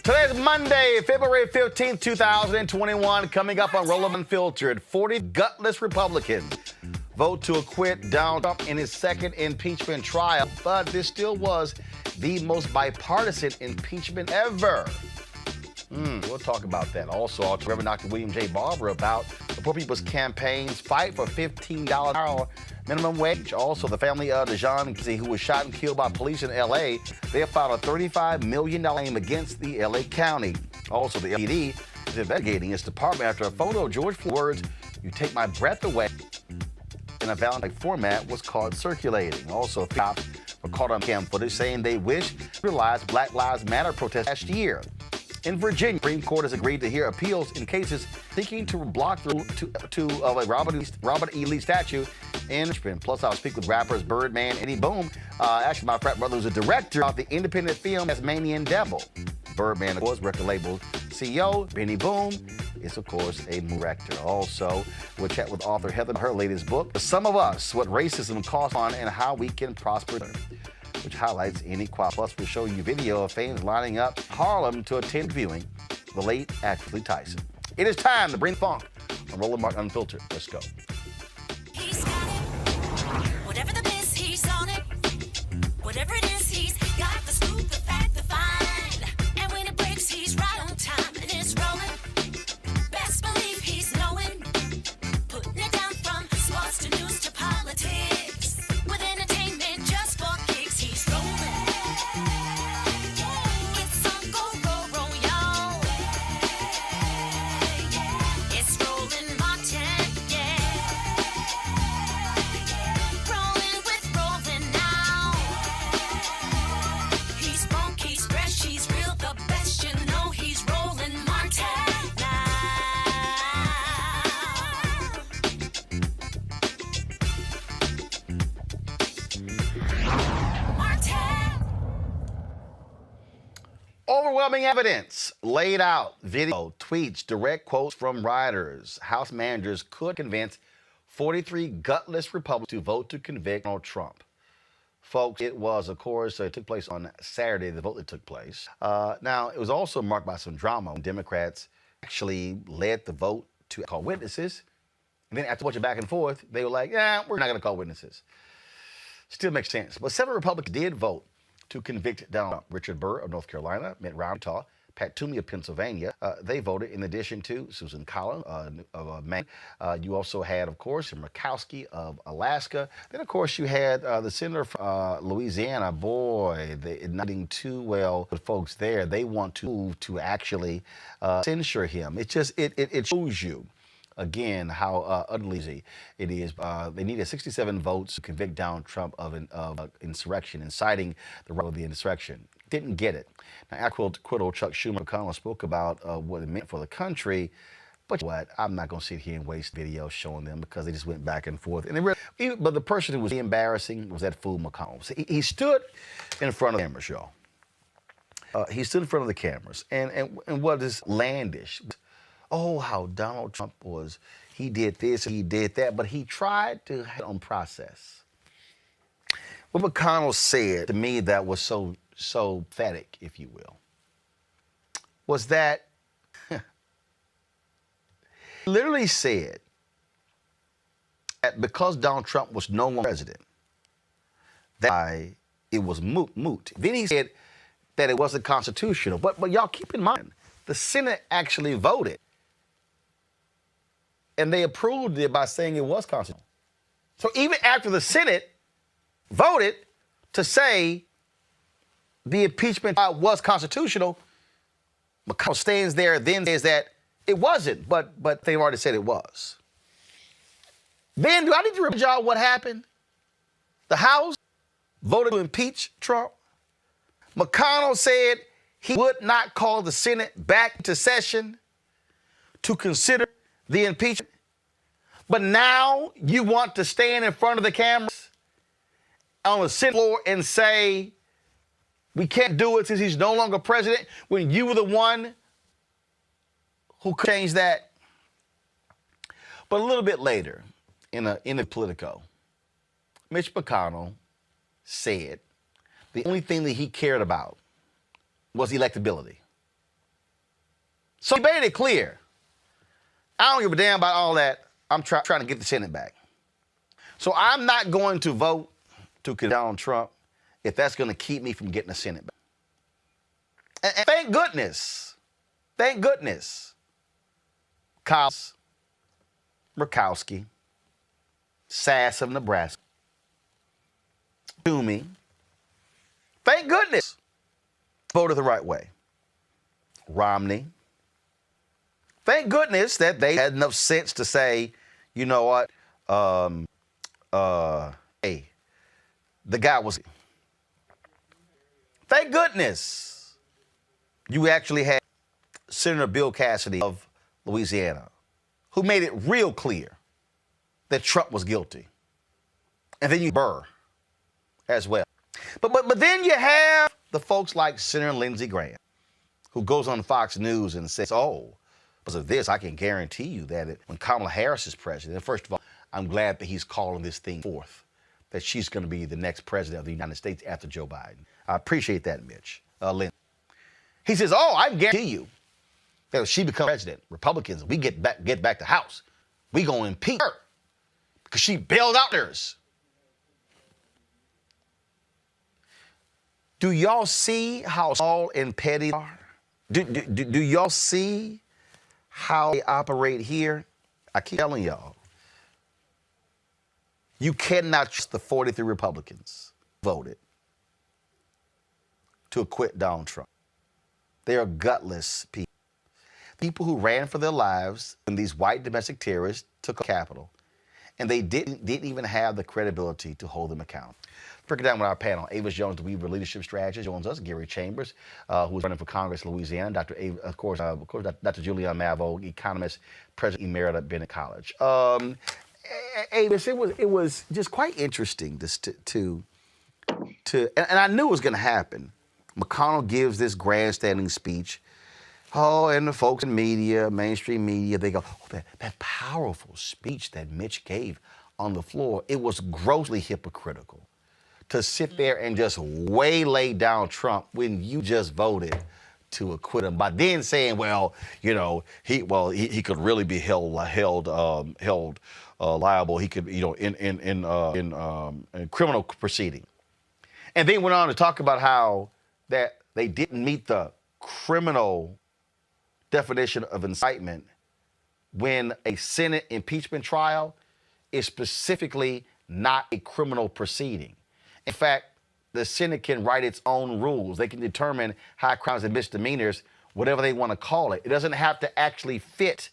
Today's Monday, February 15th, 2021. Coming up on Roland Unfiltered, 40 gutless Republicans vote to acquit Donald Trump in his second impeachment trial. But this still was the most bipartisan impeachment ever. We'll talk about that. Also, I'll talk to Reverend Dr. William J. Barber about the Poor People's Campaign's fight for $15 an hour minimum wage. Also, the family of Dijon Kizzee, who was shot and killed by police in L.A., they have filed a $35 million claim against the L.A. County. Also, the LAPD is investigating its department after a photo of George Floyd's words, "You take my breath away," in a Valentine format was caught circulating. Also, cops were caught on cam footage saying they wish to realize Black Lives Matter protests last year. In Virginia, the Supreme Court has agreed to hear appeals in cases seeking to block the of a Robert E. Lee statue in Richmond. Plus, I'll speak with rappers Birdman and Eddie Boom. Actually, my frat brother who's a director of the independent film Tasmanian Devil. Birdman, of course, record label CEO. Benny Boom is, of course, a director. Also, we'll chat with author Heather, her latest book, Some of Us, What Racism Costs on and How We Can Prosper, which highlights inequality. Plus, we'll show you video of fans lining up Harlem to attend viewing the late Ashley Tyson. It is time to bring funk on Roland Martin Unfiltered. Let's go. He's got it. Whatever the biz, he's on it. Whatever it is, he's got the scoop, the fact, the find. And when it breaks, he's right on time and it's rolling. Best believe he's knowing. Putting it down from sports to news to politics. With entertainment just for kicks, he's rolling. It's on go, y'all. It's Roland Martin, yeah. Rolling with Roland now. He's funk, he's fresh, he's real, the best, you know he's Roland Martin now. Martin. Overwhelming evidence laid out, video, tweets, direct quotes from rioters. House managers could convince 43 gutless Republicans to vote to convict Donald Trump. Folks, it was, of course, it took place on Saturday, the vote that took place. Now, it was also marked by some drama. Democrats actually led the vote to call witnesses. And then after much back and forth, they were like, yeah, we're not going to call witnesses. Still makes sense. But several Republicans did vote to convict Donald Trump. Richard Burr of North Carolina, Mitt Romney of Utah, Pat Toomey of Pennsylvania. They voted in addition to Susan Collins of Maine. You also had, of course, Murkowski of Alaska. Then, of course, you had the senator from Louisiana. Boy, they're not doing too well with folks there. They want to move to actually censure him. It shows you, again, how utterly easy it is. They needed 67 votes to convict Donald Trump of insurrection, inciting the right of the insurrection. Didn't get it. Now, acquittal Chuck Schumer McConnell spoke about what it meant for the country. But what? I'm not going to sit here and waste videos showing them because they just went back and forth. And but the person who was embarrassing was that fool McConnell. So he stood in front of the cameras, y'all. He stood in front of the cameras. And what is landish? Oh, how Donald Trump was, he did this, he did that, but he tried to have on process. What McConnell said to me that was so pathetic, if you will, was that he literally said that because Donald Trump was no longer president, that it was moot. Then he said that it wasn't constitutional. But y'all keep in mind, the Senate actually voted. And they approved it by saying it was constitutional. So even after the Senate voted to say the impeachment was constitutional, McConnell stands there then says that it wasn't, but they've already said it was. Then do I need to remind y'all what happened? The House voted to impeach Trump. McConnell said he would not call the Senate back into session to consider the impeachment. But now you want to stand in front of the cameras on the Senate floor and say, we can't do it since he's no longer president, when you were the one who could change that. But a little bit later, in a Politico, Mitch McConnell said the only thing that he cared about was electability. So he made it clear. I don't give a damn about all that. I'm trying to get the Senate back. So I'm not going to vote to condemn Trump if that's going to keep me from getting the Senate back. And thank goodness, Kyle Murkowski, Sass of Nebraska, Toomey, thank goodness, voted the right way. Romney, thank goodness that they had enough sense to say, you know what, hey, the guy was. Thank goodness you actually had Senator Bill Cassidy of Louisiana, who made it real clear that Trump was guilty. And then you Burr as well. But then you have the folks like Senator Lindsey Graham, who goes on Fox News and says, oh, because of this, I can guarantee you that when Kamala Harris is president, first of all, I'm glad that he's calling this thing forth, that she's going to be the next president of the United States after Joe Biden. I appreciate that, Mitch. Lindsey. He says, oh, I guarantee you that if she becomes president, Republicans, we get back to House, we going to impeach her because she bailed out others. Do y'all see how small and petty they are? Do y'all see how they operate here? I keep telling y'all, you cannot trust the 43 Republicans voted to acquit Donald Trump. They are gutless people. People who ran for their lives when these white domestic terrorists took the Capitol, and they didn't even have the credibility to hold them accountable. Break it down with our panel. Avis Jones, the Weaver Leadership Strategist, joins us. Gary Chambers, who is running for Congress in Louisiana. Dr. Julian Mavo, economist, president emerita at Bennett College. Avis, it was just quite interesting and I knew it was going to happen. McConnell gives this grandstanding speech. Oh, and the folks in media, mainstream media, they go, oh, that powerful speech that Mitch gave on the floor, it was grossly hypocritical to sit there and just waylay down Trump when you just voted to acquit him by then saying, well, you know, he could really be held liable. He could, you know, in criminal proceeding. And then went on to talk about how that they didn't meet the criminal definition of incitement when a Senate impeachment trial is specifically not a criminal proceeding. In fact, the Senate can write its own rules. They can determine high crimes and misdemeanors, whatever they want to call it. It doesn't have to actually fit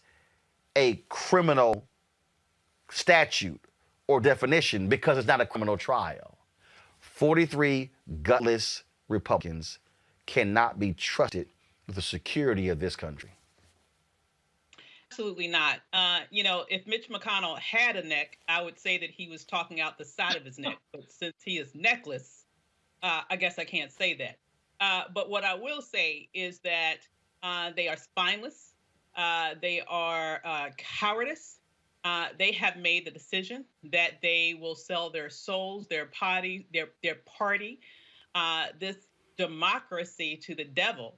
a criminal statute or definition because it's not a criminal trial. 43 gutless Republicans cannot be trusted with the security of this country. Absolutely not. You know, if Mitch McConnell had a neck, I would say that he was talking out the side of his neck. But since he is neckless, I guess I can't say that. But what I will say is that they are spineless. They are cowardice. They have made the decision that they will sell their souls, their party, this democracy to the devil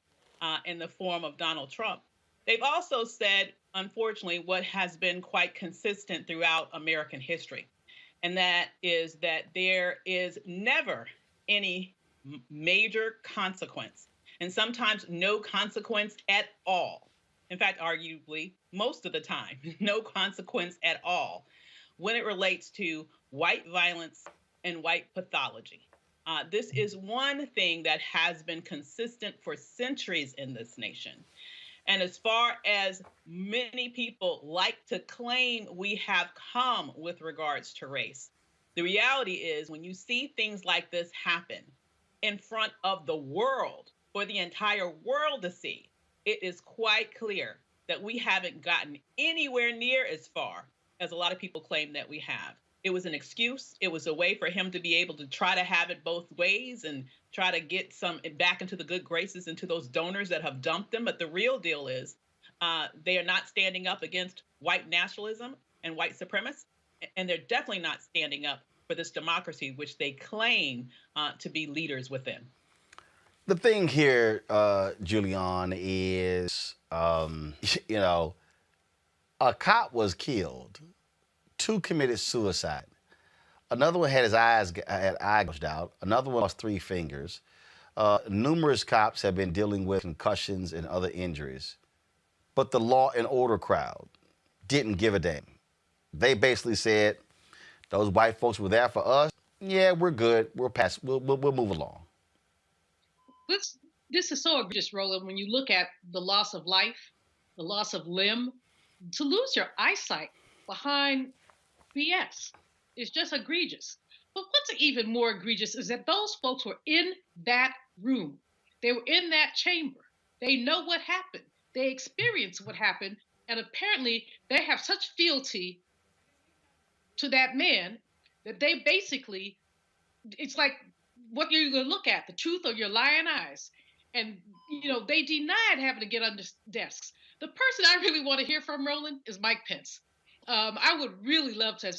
in the form of Donald Trump. They've also said, unfortunately, what has been quite consistent throughout American history, and that is that there is never any major consequence, and sometimes no consequence at all. In fact, arguably, most of the time, no consequence at all when it relates to white violence and white pathology. This is one thing that has been consistent for centuries in this nation. And as far as many people like to claim we have come with regards to race, the reality is when you see things like this happen in front of the world, for the entire world to see, it is quite clear that we haven't gotten anywhere near as far as a lot of people claim that we have. It was an excuse. It was a way for him to be able to try to have it both ways and try to get some back into the good graces into those donors that have dumped them. But the real deal is they are not standing up against white nationalism and white supremacists, and they're definitely not standing up for this democracy, which they claim to be leaders within. The thing here, Julian, is, you know, a cop was killed. Two committed suicide. Another one had his eyes gouged out. Another one lost 3 fingers. Numerous cops have been dealing with concussions and other injuries. But the law and order crowd didn't give a damn. They basically said, those white folks were there for us. Yeah, we're good. We'll pass. We'll move along. This is so egregious, Roland, when you look at the loss of life, the loss of limb. To lose your eyesight behind BS is just egregious. But what's even more egregious is that those folks were in that room. They were in that chamber. They know what happened. They experienced what happened. And apparently they have such fealty to that man that they basically, it's like, what you're going to look at, the truth or your lying eyes. And, you know, they denied having to get under desks. The person I really want to hear from, Roland, is Mike Pence. I would really love to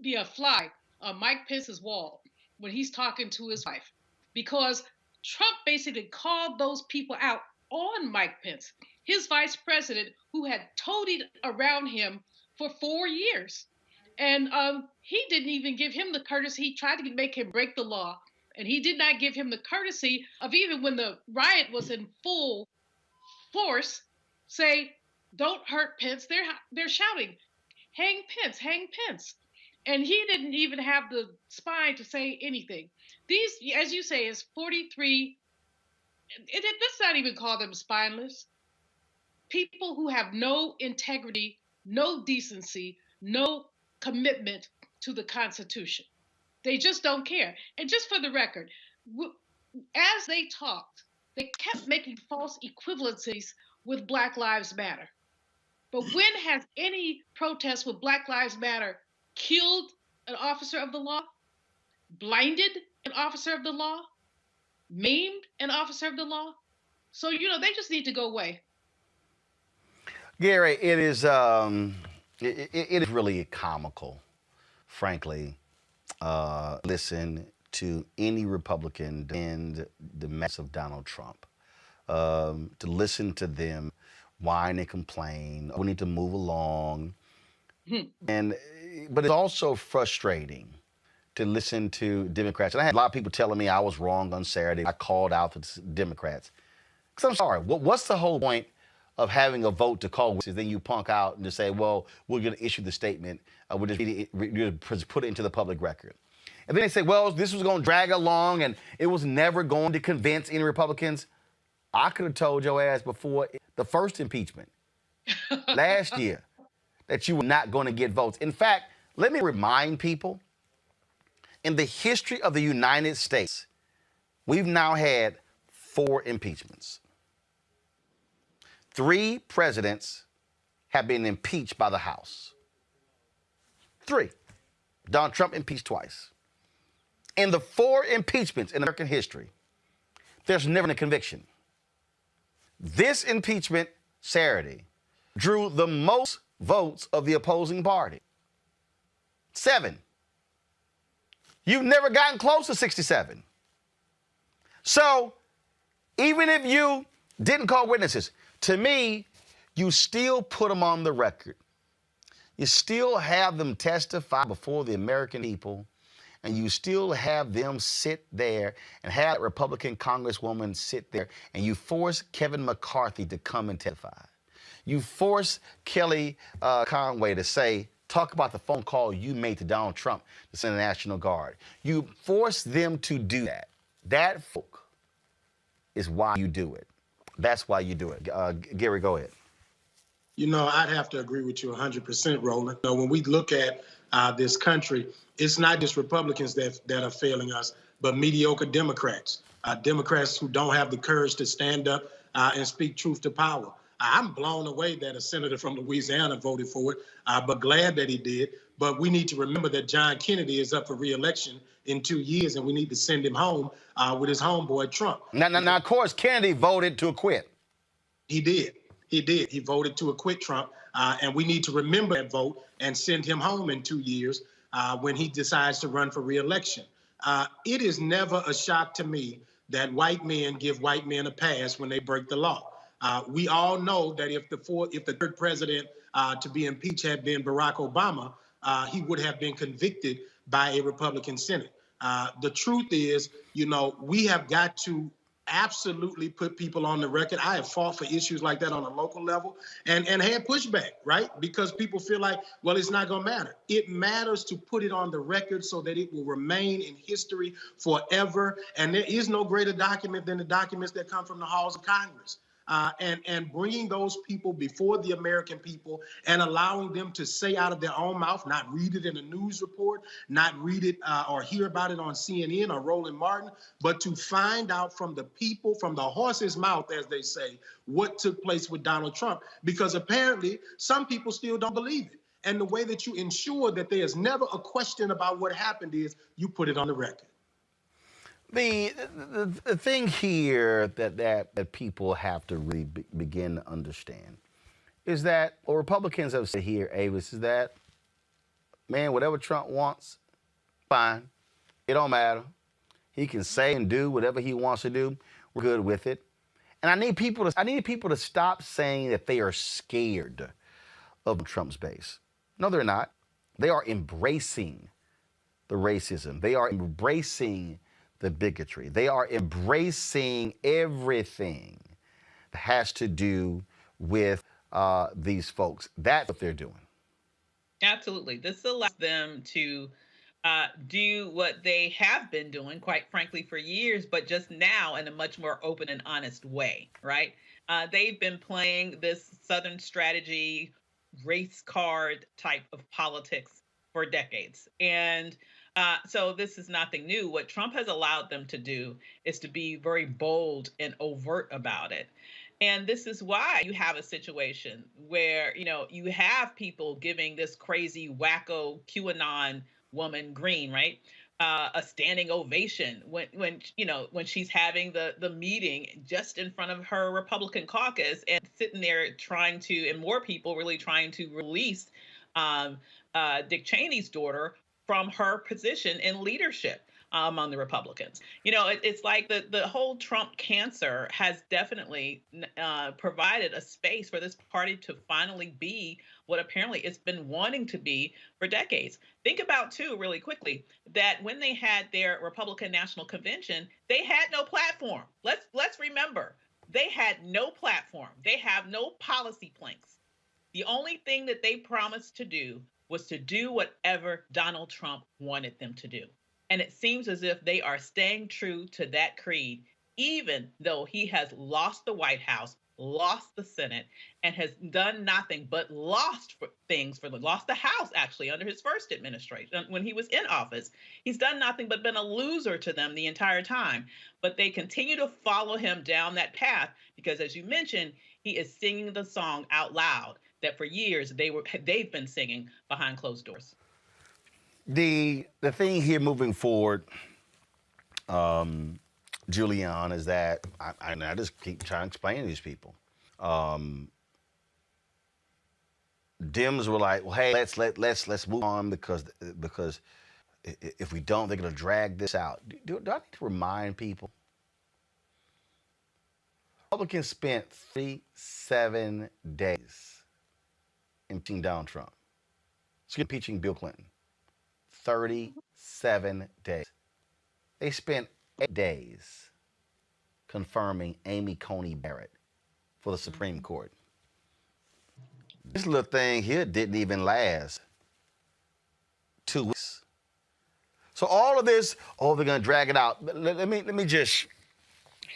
be a fly on Mike Pence's wall when he's talking to his wife, because Trump basically called those people out on Mike Pence, his vice president, who had toadied around him for 4 years. And he didn't even give him the courtesy. He tried to make him break the law. And he did not give him the courtesy of, even when the riot was in full force, say, don't hurt Pence. They're shouting, hang Pence, hang Pence. And he didn't even have the spine to say anything. These, as you say, is 43. Let's not even call them spineless. People who have no integrity, no decency, no commitment to the Constitution. They just don't care. And just for the record, as they talked, they kept making false equivalencies with Black Lives Matter. But when has any protest with Black Lives Matter killed an officer of the law, blinded an officer of the law, maimed an officer of the law? So, you know, they just need to go away. Gary, it is really comical, frankly. Listen to any Republican and the mess of Donald Trump. To listen to them whine and complain. We need to move along. But it's also frustrating to listen to Democrats. And I had a lot of people telling me I was wrong on Saturday. I called out the Democrats. Because I'm sorry, what's the whole point of having a vote to call witnesses? Then you punk out and just say, well, we're going to issue the statement. We'll just put it into the public record. And then they say, well, this was going to drag along and it was never going to convince any Republicans. I could have told your ass before the first impeachment last year that you were not going to get votes. In fact, let me remind people, in the history of the United States, we've now had 4 impeachments. 3 presidents have been impeached by the House. 3. Donald Trump impeached twice. In the 4 impeachments in American history, there's never been a conviction. This impeachment Saturday drew the most votes of the opposing party. 7. You've never gotten close to 67. So even if you didn't call witnesses, to me, you still put them on the record. You still have them testify before the American people, and you still have them sit there and have that Republican Congresswoman sit there, and you force Kevin McCarthy to come and testify. You force Kelly Conway to talk about the phone call you made to Donald Trump to send the National Guard. You force them to do that. That, folk, is why you do it. That's why you do it. Gary, go ahead. You know, I'd have to agree with you 100%, Roland. You know, when we look at this country, it's not just Republicans that are failing us, but mediocre Democrats. Democrats who don't have the courage to stand up and speak truth to power. I'm blown away that a senator from Louisiana voted for it, but glad that he did. But we need to remember that John Kennedy is up for re-election in 2 years, and we need to send him home with his homeboy Trump. Now, of course, Kennedy voted to acquit. He did. He voted to acquit Trump, and we need to remember that vote and send him home in 2 years when he decides to run for re-election. It is never a shock to me that white men give white men a pass when they break the law. We all know that if the third president to be impeached had been Barack Obama, he would have been convicted by a Republican Senate. The truth is, we have got to absolutely put people on the record. I have fought for issues like that on a local level and had pushback, right? Because people feel like, well, it's not going to matter. It matters to put it on the record so that it will remain in history forever. And there is no greater document than the documents that come from the halls of Congress. And bringing those people before the American people and allowing them to say out of their own mouth, not read it in a news report, not read it or hear about it on CNN or Roland Martin, but to find out from the people, from the horse's mouth, as they say, what took place with Donald Trump, because apparently some people still don't believe it. And the way that you ensure that there is never a question about what happened is you put it on the record. The thing here that people have to really begin to understand is that what Republicans have said here, Avis, is that, man, whatever Trump wants, fine. It don't matter. He can say and do whatever he wants to do. We're good with it. And I need people to stop saying that they are scared of Trump's base. No, they're not. They are embracing the racism. They are embracing the bigotry. They are embracing everything that has to do with these folks. That's what they're doing. Absolutely. This allows them to do what they have been doing, quite frankly, for years, but just now in a much more open and honest way, right? They've been playing this Southern strategy, race card type of politics for decades. And so this is nothing new. What Trump has allowed them to do is to be very bold and overt about it. And this is why you have a situation where, you have people giving this crazy wacko QAnon woman, Green, right? A standing ovation when she's having the meeting just in front of her Republican caucus and sitting there and more people really trying to release Dick Cheney's daughter from her position in leadership among the Republicans. It's like the whole Trump cancer has definitely provided a space for this party to finally be what apparently it's been wanting to be for decades. Think about, too, really quickly, that when they had their Republican National Convention, they had no platform. Let's remember, they had no platform. They have no policy planks. The only thing that they promised to do was to do whatever Donald Trump wanted them to do. And it seems as if they are staying true to that creed, even though he has lost the White House, lost the Senate, and has done nothing but lost the House, actually, under his first administration, when he was in office. He's done nothing but been a loser to them the entire time. But they continue to follow him down that path because, as you mentioned, he is singing the song out loud that for years they've been singing behind closed doors. The thing here moving forward, Julian, is that I just keep trying to explain to these people. Dems were like, well, hey, let's move on because if we don't, they're gonna drag this out. Do I need to remind people? Republicans spent 37 days impeaching Donald Trump. Impeaching Bill Clinton. 37 days. They spent 8 days confirming Amy Coney Barrett for the Supreme Court. This little thing here didn't even last 2 weeks. So all of this, they're gonna drag it out. Let me just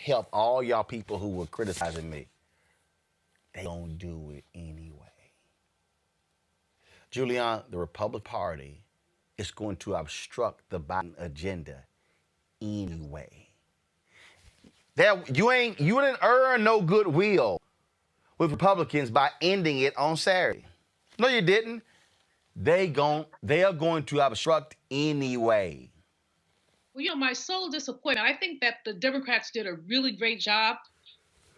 help all y'all people who were criticizing me. They don't do it anyway. Julian, the Republican Party is going to obstruct the Biden agenda anyway. You didn't earn no goodwill with Republicans by ending it on Saturday. No, you didn't. They are going to obstruct anyway. Well, my sole disappointment, I think that the Democrats did a really great job.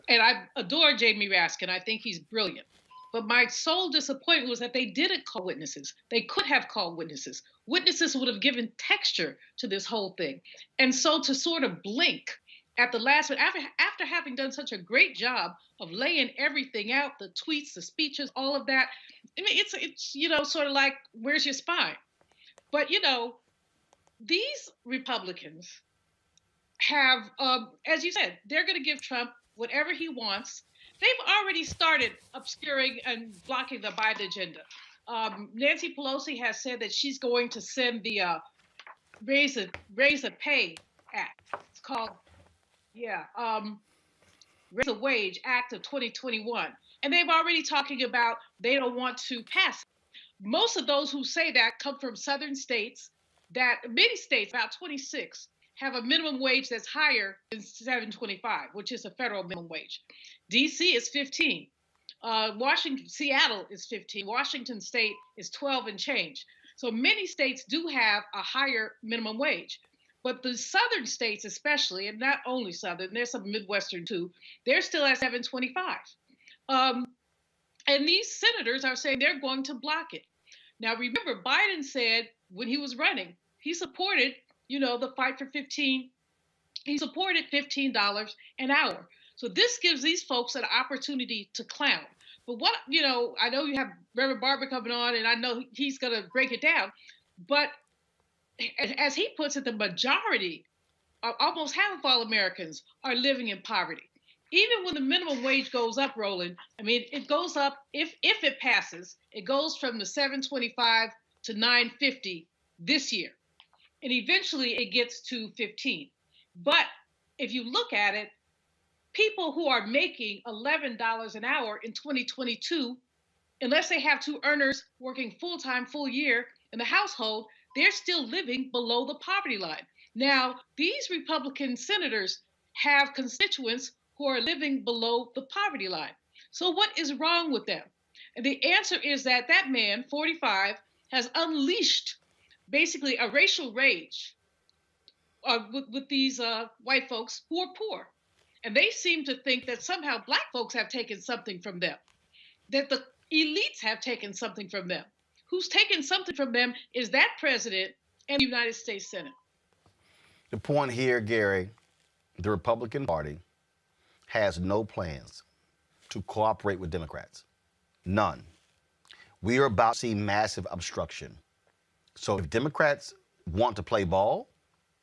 And I adore Jamie Raskin. I think he's brilliant. But my sole disappointment was that they didn't call witnesses. They could have called witnesses. Witnesses would have given texture to this whole thing. And so to sort of blink at the last one, after having done such a great job of laying everything out, the tweets, the speeches, all of that. I mean, it's sort of like, where's your spine? But these Republicans have, as you said, they're going to give Trump whatever he wants. They've already started obscuring and blocking the Biden agenda. Nancy Pelosi has said that she's going to send the raise a pay act. It's called Raise a Wage Act of 2021, and they've already talking about they don't want to pass it. Most of those who say that come from southern states. That many states, about 26, have a minimum wage that's higher than $7.25, which is a federal minimum wage. DC is 15. Seattle is 15. Washington State is 12 and change. So many states do have a higher minimum wage. But the southern states especially, and not only southern, there's some Midwestern too, they're still at $7.25. And these senators are saying they're going to block it. Now, remember, Biden said when he was running, he supported, the fight for 15. He supported $15 an hour. So this gives these folks an opportunity to clown. But what, I know you have Reverend Barber coming on, and I know he's going to break it down. But as he puts it, the majority, almost half of all Americans, are living in poverty. Even when the minimum wage goes up, Roland, I mean, it goes up, if it passes, it goes from the $7.25 to $9.50 this year. And eventually it gets to 15. But if you look at it, people who are making $11 an hour in 2022, unless they have two earners working full-time, full year in the household, they're still living below the poverty line. Now, these Republican senators have constituents who are living below the poverty line. So what is wrong with them? And the answer is that man, 45, has unleashed basically a racial rage with these white folks who are poor. And they seem to think that somehow black folks have taken something from them, that the elites have taken something from them. Who's taken something from them is that president and the United States Senate. The point here, Gary, the Republican Party has no plans to cooperate with Democrats. None. We are about to see massive obstruction. So if Democrats want to play ball,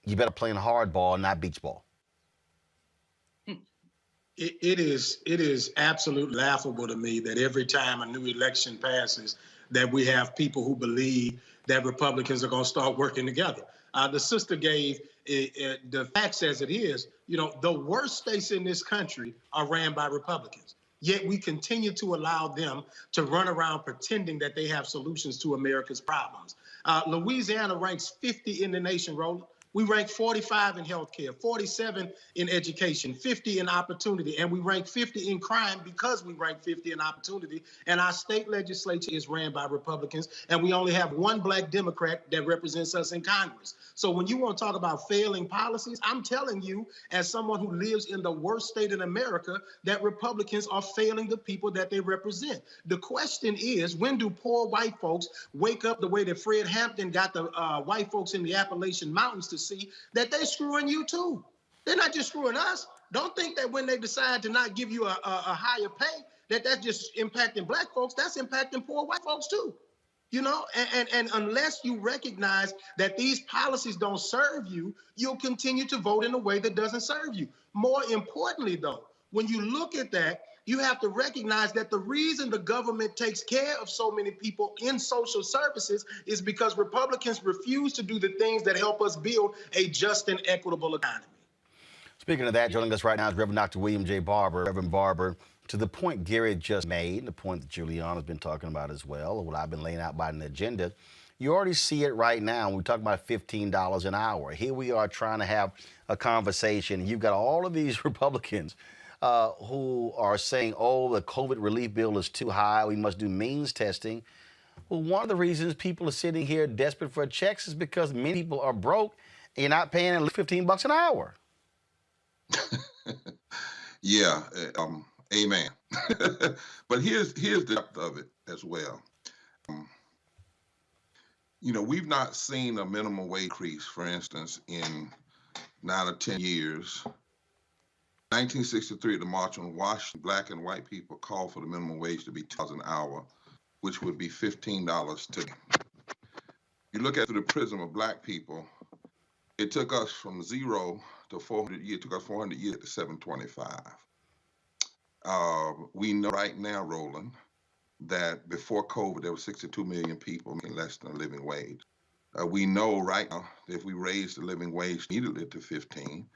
you better play in hardball, not beach ball. It is absolutely laughable to me that every time a new election passes, that we have people who believe that Republicans are going to start working together. The sister gave the facts as it is. The worst states in this country are ran by Republicans. Yet we continue to allow them to run around pretending that they have solutions to America's problems. Louisiana ranks 50 in the nation, Roland. We rank 45 in healthcare, 47 in education, 50 in opportunity, and we rank 50 in crime because we rank 50 in opportunity. And our state legislature is ran by Republicans, and we only have one black Democrat that represents us in Congress. So when you want to talk about failing policies, I'm telling you, as someone who lives in the worst state in America, that Republicans are failing the people that they represent. The question is, when do poor white folks wake up the way that Fred Hampton got the white folks in the Appalachian Mountains to see that they're screwing you too? They're not just screwing us. Don't think that when they decide to not give you a higher pay, that's just impacting black folks. That's impacting poor white folks too. And unless you recognize that these policies don't serve you, you'll continue to vote in a way that doesn't serve you. More importantly, though, when you look at that, you have to recognize that the reason the government takes care of so many people in social services is because Republicans refuse to do the things that help us build a just and equitable economy. Speaking of that, joining us right now is Reverend Dr. William J. Barber. Reverend Barber, to the point Gary just made, the point that Juliana's been talking about as well, or what I've been laying out by an agenda, you already see it right now. We talk about $15 an hour. Here we are trying to have a conversation. You've got all of these Republicans who are saying, oh, the COVID relief bill is too high. We must do means testing. Well, one of the reasons people are sitting here desperate for checks is because many people are broke and you're not paying at least $15 an hour. Yeah, amen. But here's the depth of it as well. We've not seen a minimum wage increase, for instance, in 9 or 10 years 1963, the March on Washington, black and white people called for the minimum wage to be $2 an hour, which would be $15 today. You look at through the prism of black people, it took us from 0 to 400 years. It took us 400 years to 725. We know right now, Roland, that before COVID, there were 62 million people making less than a living wage. We know right now that if we raise the living wage immediately to 15,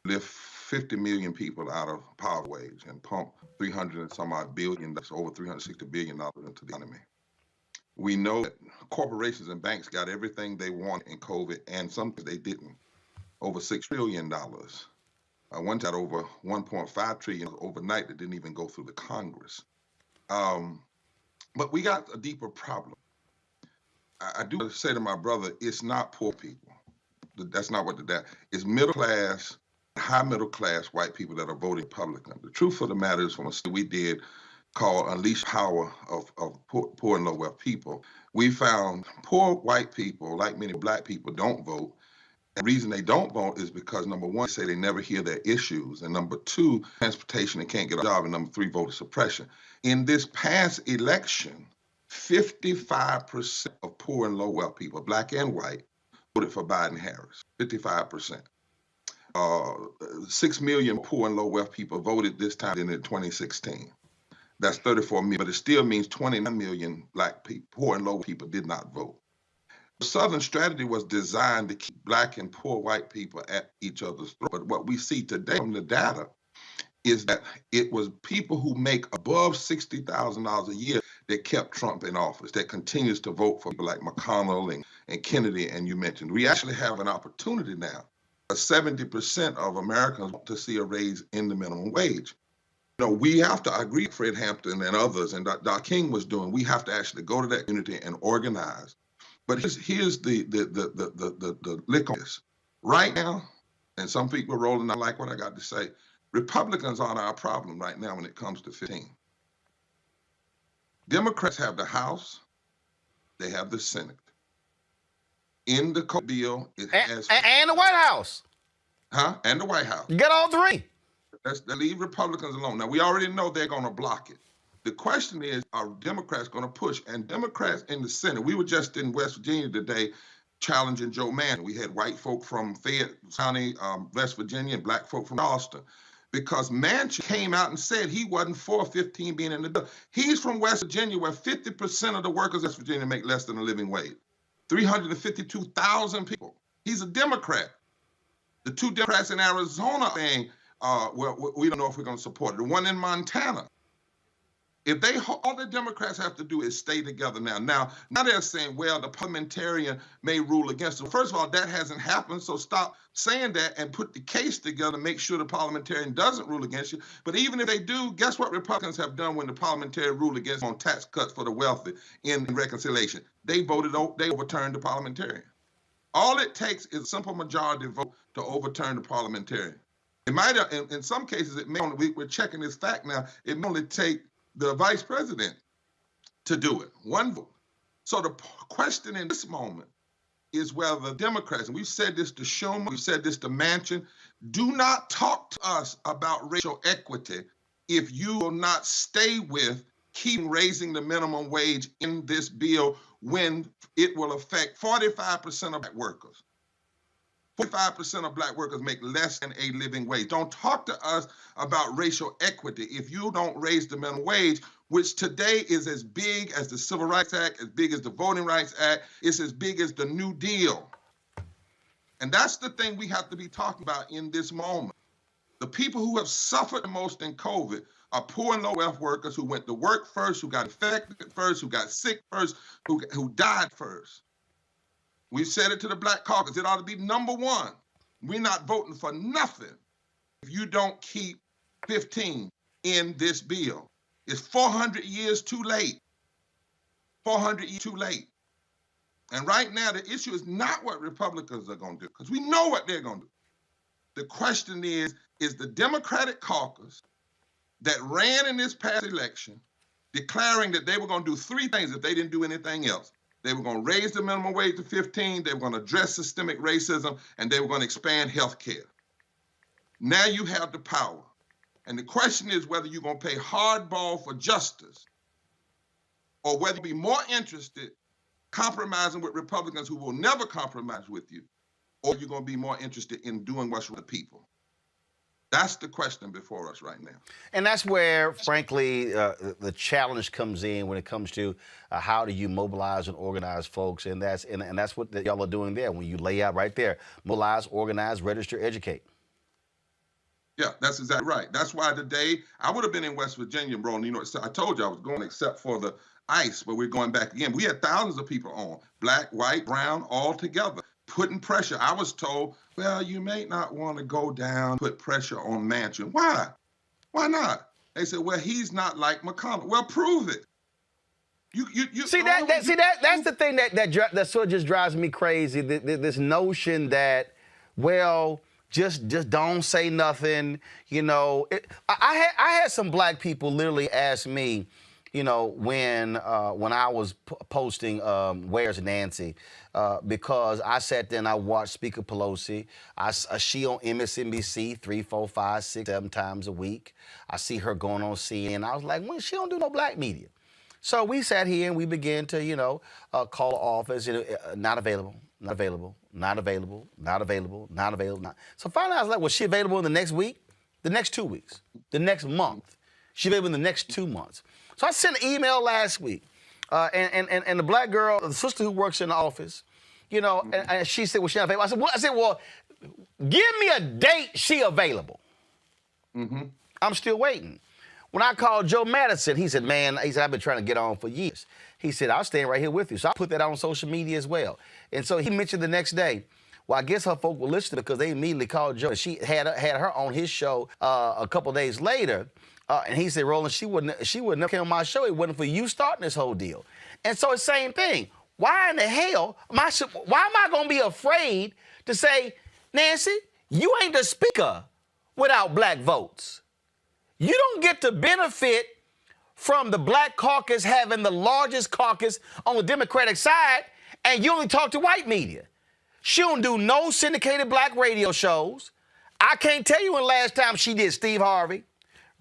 lift 50 million people out of poverty wage and pump 300 and some odd billion, that's over $360 billion into the economy. We know that corporations and banks got everything they want in COVID, and something they didn't. Over $6 trillion. One got over 1.5 trillion overnight that didn't even go through the Congress. But we got a deeper problem. I do say to my brother, it's not poor people. That's not what that is. Middle class, high middle class white people that are voting Republican. The truth of the matter is, from a study we did called Unleash Power of Poor and Low Wealth People, we found poor white people, like many black people, don't vote. The reason they don't vote is because, number one, they say they never hear their issues, and number two, transportation, they can't get a job, and number three, voter suppression. In this past election, 55% of poor and low wealth people, black and white, voted for Biden-Harris, 55%. 6 million poor and low wealth people voted this time than in 2016. That's 34 million, but it still means 29 million black people, poor and low people did not vote. The Southern strategy was designed to keep black and poor white people at each other's throat. But what we see today from the data is that it was people who make above $60,000 a year that kept Trump in office, that continues to vote for people like McConnell and Kennedy, and you mentioned. We actually have an opportunity now. 70% of Americans want to see a raise in the minimum wage. We have to agree with Fred Hampton and others, and Dr. King was doing. We have to actually go to that community and organize. But here's the lick on this. Right now, and some people rolling, not like what I got to say, Republicans aren't our problem right now when it comes to 15. Democrats have the House, they have the Senate. In the COVID bill, it has... And the White House. And the White House. You got all three. They leave Republicans alone. Now, we already know they're going to block it. The question is, are Democrats going to push? And Democrats in the Senate, we were just in West Virginia today challenging Joe Manchin. We had white folk from Fayette County, West Virginia, and black folk from Charleston, because Manchin came out and said he wasn't for 15 being in the bill. He's from West Virginia, where 50% of the workers in West Virginia make less than a living wage. 352,000 people. He's a Democrat. The two Democrats in Arizona are saying, well, we don't know if we're going to support it. The one in Montana. If all the Democrats have to do is stay together now. Now they're saying, well, the parliamentarian may rule against it. First of all, that hasn't happened, so stop saying that and put the case together, make sure the parliamentarian doesn't rule against you. But even if they do, guess what Republicans have done when the parliamentarian ruled against on tax cuts for the wealthy in reconciliation? They overturned the parliamentarian. All it takes is a simple majority vote to overturn the parliamentarian. It might, in some cases, it may only, we're checking this fact now, it may only take the vice president to do it, one vote. So the question in this moment is whether the Democrats, and we've said this to Schumer, we've said this to Manchin, do not talk to us about racial equity if you will not stay with keeping raising the minimum wage in this bill when it will affect 45% of black workers. 45% of black workers make less than a living wage. Don't talk to us about racial equity if you don't raise the minimum wage, which today is as big as the Civil Rights Act, as big as the Voting Rights Act, it's as big as the New Deal. And that's the thing we have to be talking about in this moment. The people who have suffered the most in COVID are poor and low wealth workers who went to work first, who got infected first, who got sick first, who died first. We said it to the Black Caucus. It ought to be number one. We're not voting for nothing if you don't keep 15 in this bill. It's 400 years too late. 400 years too late. And right now, the issue is not what Republicans are going to do, because we know what they're going to do. The question is the Democratic caucus that ran in this past election declaring that they were going to do three things if they didn't do anything else. They were going to raise the minimum wage to 15, they were going to address systemic racism, and they were going to expand health care. Now you have the power. And the question is whether you're going to pay hardball for justice or whether you be more interested compromising with Republicans who will never compromise with you, or you're going to be more interested in doing what's for the people. That's the question before us right now. And that's where, frankly, the challenge comes in when it comes to how do you mobilize and organize folks, and that's what y'all are doing there when you lay out right there: mobilize, organize, register, educate. Yeah, that's exactly right. That's why today I would have been in West Virginia, Roland. You know, I told you I was going except for the ICE, but we're going back again. We had thousands of people on, black, white, brown, all together, putting pressure. I was told, well, you may not want to go down, put pressure on Manchin. Why? Why not? They said, well, he's not like McConnell. Well, prove it. You see that's the thing that sort of just drives me crazy. This notion that, well, just don't say nothing. You know, I had some black people literally ask me, you know, when I was posting Where's Nancy, because I sat there and I watched Speaker Pelosi. She on MSNBC 3, 4, 5, 6, 7 times a week. I see her going on CNN. I was like, well, she don't do no black media. So we sat here and we began to, you know, call the office. You know, not available, not available, not available, not available, not available. Not. So finally I was like, was she available in the next week, the next 2 weeks, the next month? She available in the next 2 months. So I sent an email last week, and the black girl, the sister who works in the office, you know, and she said, well, she's not available. I said, well, give me a date she available. Mm-hmm. I'm still waiting. When I called Joe Madison, he said, I've been trying to get on for years. He said, I'll stand right here with you. So I put that out on social media as well. And so he mentioned the next day, well, I guess her folk were listening because they immediately called Joe. She had her on his show a couple days later. And he said, Roland, she wouldn't have came on my show. It wasn't for you starting this whole deal. And so it's the same thing. Why in the hell why am I going to be afraid to say, Nancy, you ain't the speaker without black votes? You don't get to benefit from the black caucus having the largest caucus on the Democratic side, and you only talk to white media. She don't do no syndicated black radio shows. I can't tell you when the last time she did Steve Harvey,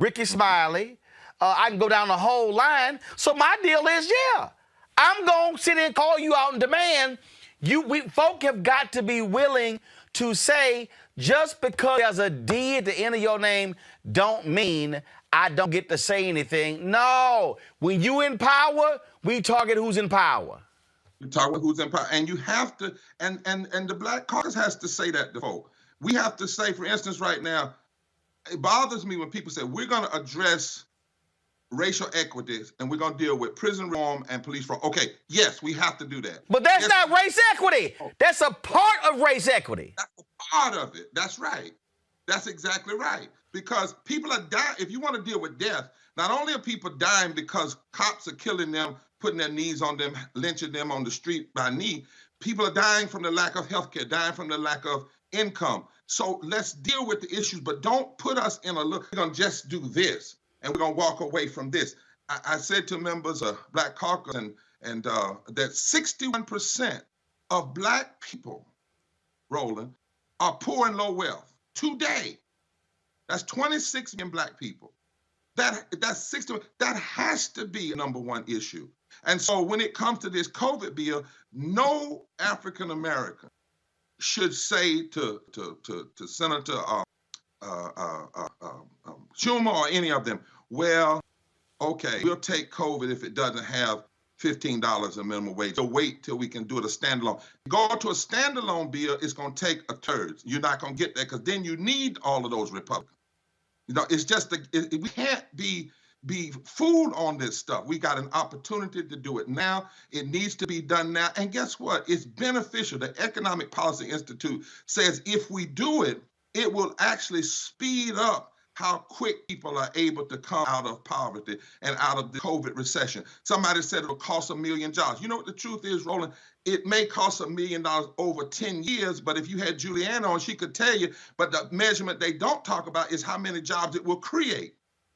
Ricky Smiley. I can go down the whole line. So my deal is, yeah, I'm going to sit there and call you out and demand. Folk have got to be willing to say, just because there's a D at the end of your name don't mean I don't get to say anything. No, when you in power, we target who's in power. You talk about who's in power, and you have to, and the black caucus has to say that to folk. We have to say, for instance, right now, it bothers me when people say we're going to address racial equities and we're going to deal with prison reform and police reform. Okay, yes, we have to do that. But that's not race equity. That's a part of race equity. That's a part of it. That's right. That's exactly right. Because people are dying. If you want to deal with death, not only are people dying because cops are killing them, putting their knees on them, lynching them on the street by knee, people are dying from the lack of health care, dying from the lack of income. So let's deal with the issues, but don't put us in a look, we're going to just do this and we're going to walk away from this. I said to members of Black Caucus and that 61% of black people, Roland, are poor and low wealth today. That's 26 million black people. That's 60. That has to be a number one issue. And so when it comes to this COVID bill, no African American should say to Senator Schumer or any of them, well, okay, we'll take COVID if it doesn't have $15 a minimum wage. So wait till we can do it a standalone. Go to a standalone bill, it's going to take a third. You're not going to get that because then you need all of those Republicans. You know, it's just, we can't be fooled on this stuff. We got an opportunity to do it now. It needs to be done now. And guess what? It's beneficial. The Economic Policy Institute says if we do it, it will actually speed up how quick people are able to come out of poverty and out of the COVID recession. Somebody said it'll cost 1 million jobs. You know what the truth is, Roland? It may cost $1 million over 10 years, but if you had Juliana on, she could tell you, but the measurement they don't talk about is how many jobs it will create.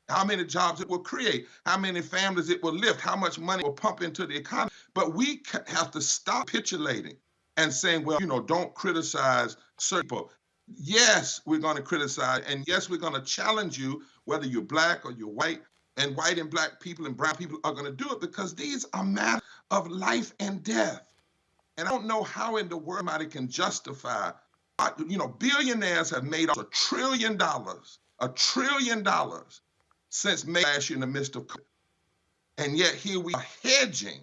How many jobs it will create, how many families it will lift, how much money it will pump into the economy. But we have to stop capitulating and saying, well, you know, don't criticize certain people. Yes, we're going to criticize, and yes, we're going to challenge you whether you're black or you're white, and white and black people and brown people are going to do it because these are matters of life and death. And I don't know how in the world somebody can justify, billionaires have made $1 trillion, $1 trillion since May last year in the midst of COVID. And yet here we are hedging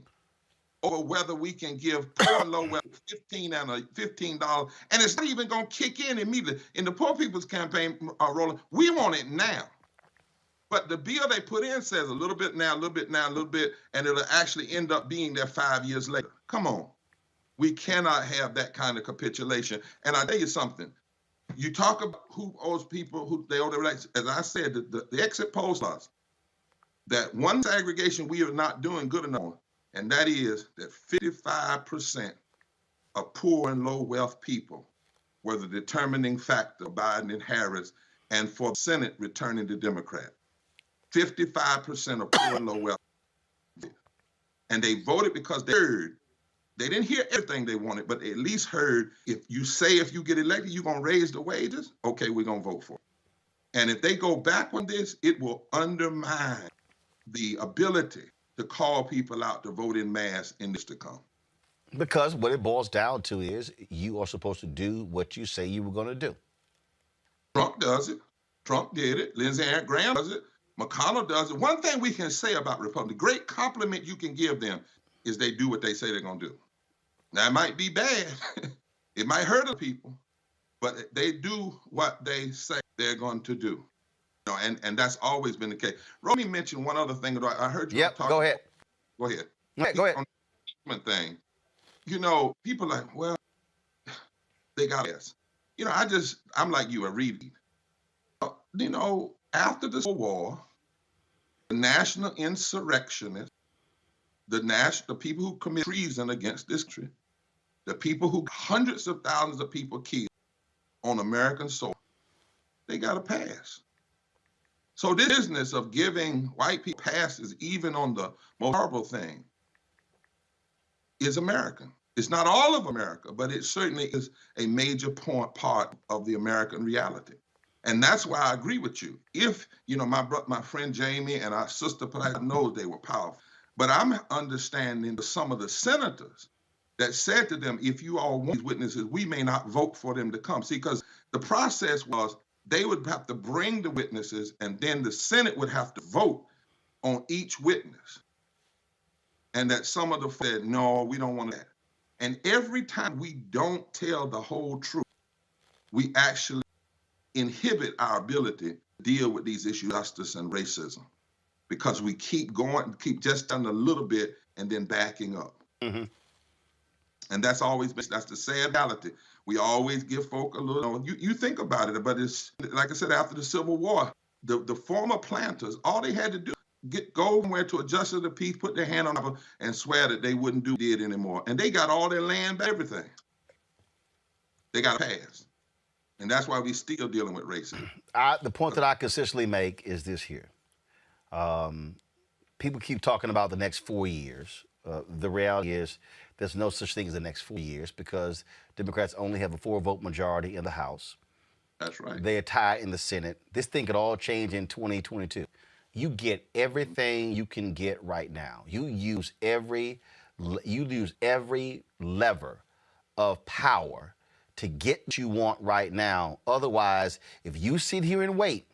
over whether we can give poor and low wealth $15, and it's not even going to kick in immediately. In the Poor People's Campaign, Roland, we want it now. But the bill they put in says a little bit now, a little bit now, a little bit, and it'll actually end up being there 5 years later. Come on. We cannot have that kind of capitulation. And I tell you something, you talk about who owes people, who they owe their rights. As I said, the exit polls us that one segregation we are not doing good enough on, and that is that 55% of poor and low wealth people were the determining factor of Biden and Harris, and for the Senate returning to Democrat. 55% of poor and low wealth. And they voted because they heard. They didn't hear everything they wanted, but they at least heard, if you get elected, you're going to raise the wages, okay, we're going to vote for it. And if they go back on this, it will undermine the ability to call people out to vote in mass in this to come. Because what it boils down to is you are supposed to do what you say you were going to do. Trump does it. Trump did it. Lindsey Graham does it. McConnell does it. One thing we can say about Republicans, great compliment you can give them, is they do what they say they're going to do. Now, it might be bad. It might hurt other people, but they do what they say they're going to do. And that's always been the case. Romy mentioned one other thing. I heard you talk. Go ahead. Go ahead. Yeah, go ahead. On the thing, people are like, well, they got this. I'm like you, a read. After the Civil War, the national insurrectionists, the people who commit treason against this country, the people who hundreds of thousands of people killed on American soil, they got a pass. So this business of giving white people passes, even on the most horrible thing, is American. It's not all of America, but it certainly is a major part of the American reality. And that's why I agree with you. If, my friend Jamie and our sister Platt knows they were powerful, but I'm understanding some of the senators that said to them, if you all want these witnesses, we may not vote for them to come. See, because the process was they would have to bring the witnesses, and then the Senate would have to vote on each witness. And that some of them said, no, we don't want that. And every time we don't tell the whole truth, we actually inhibit our ability to deal with these issues, justice and racism, because we keep just done a little bit and then backing up. Mm-hmm. And that's the sad reality. We always give folk a little, you think about it, but it's, like I said, after the Civil War, the former planters, all they had to do, go somewhere to a justice of the peace, put their hand on it, and swear that they wouldn't do it anymore. And they got all their land, everything. They got a pass. And that's why we still dealing with racism. The point that I consistently make is this here. People keep talking about the next 4 years. The reality is there's no such thing as the next 4 years because Democrats only have a 4-vote majority in the House. That's right. They are tied in the Senate. This thing could all change in 2022. You get everything you can get right now. You use every lever of power to get what you want right now. Otherwise, if you sit here and wait,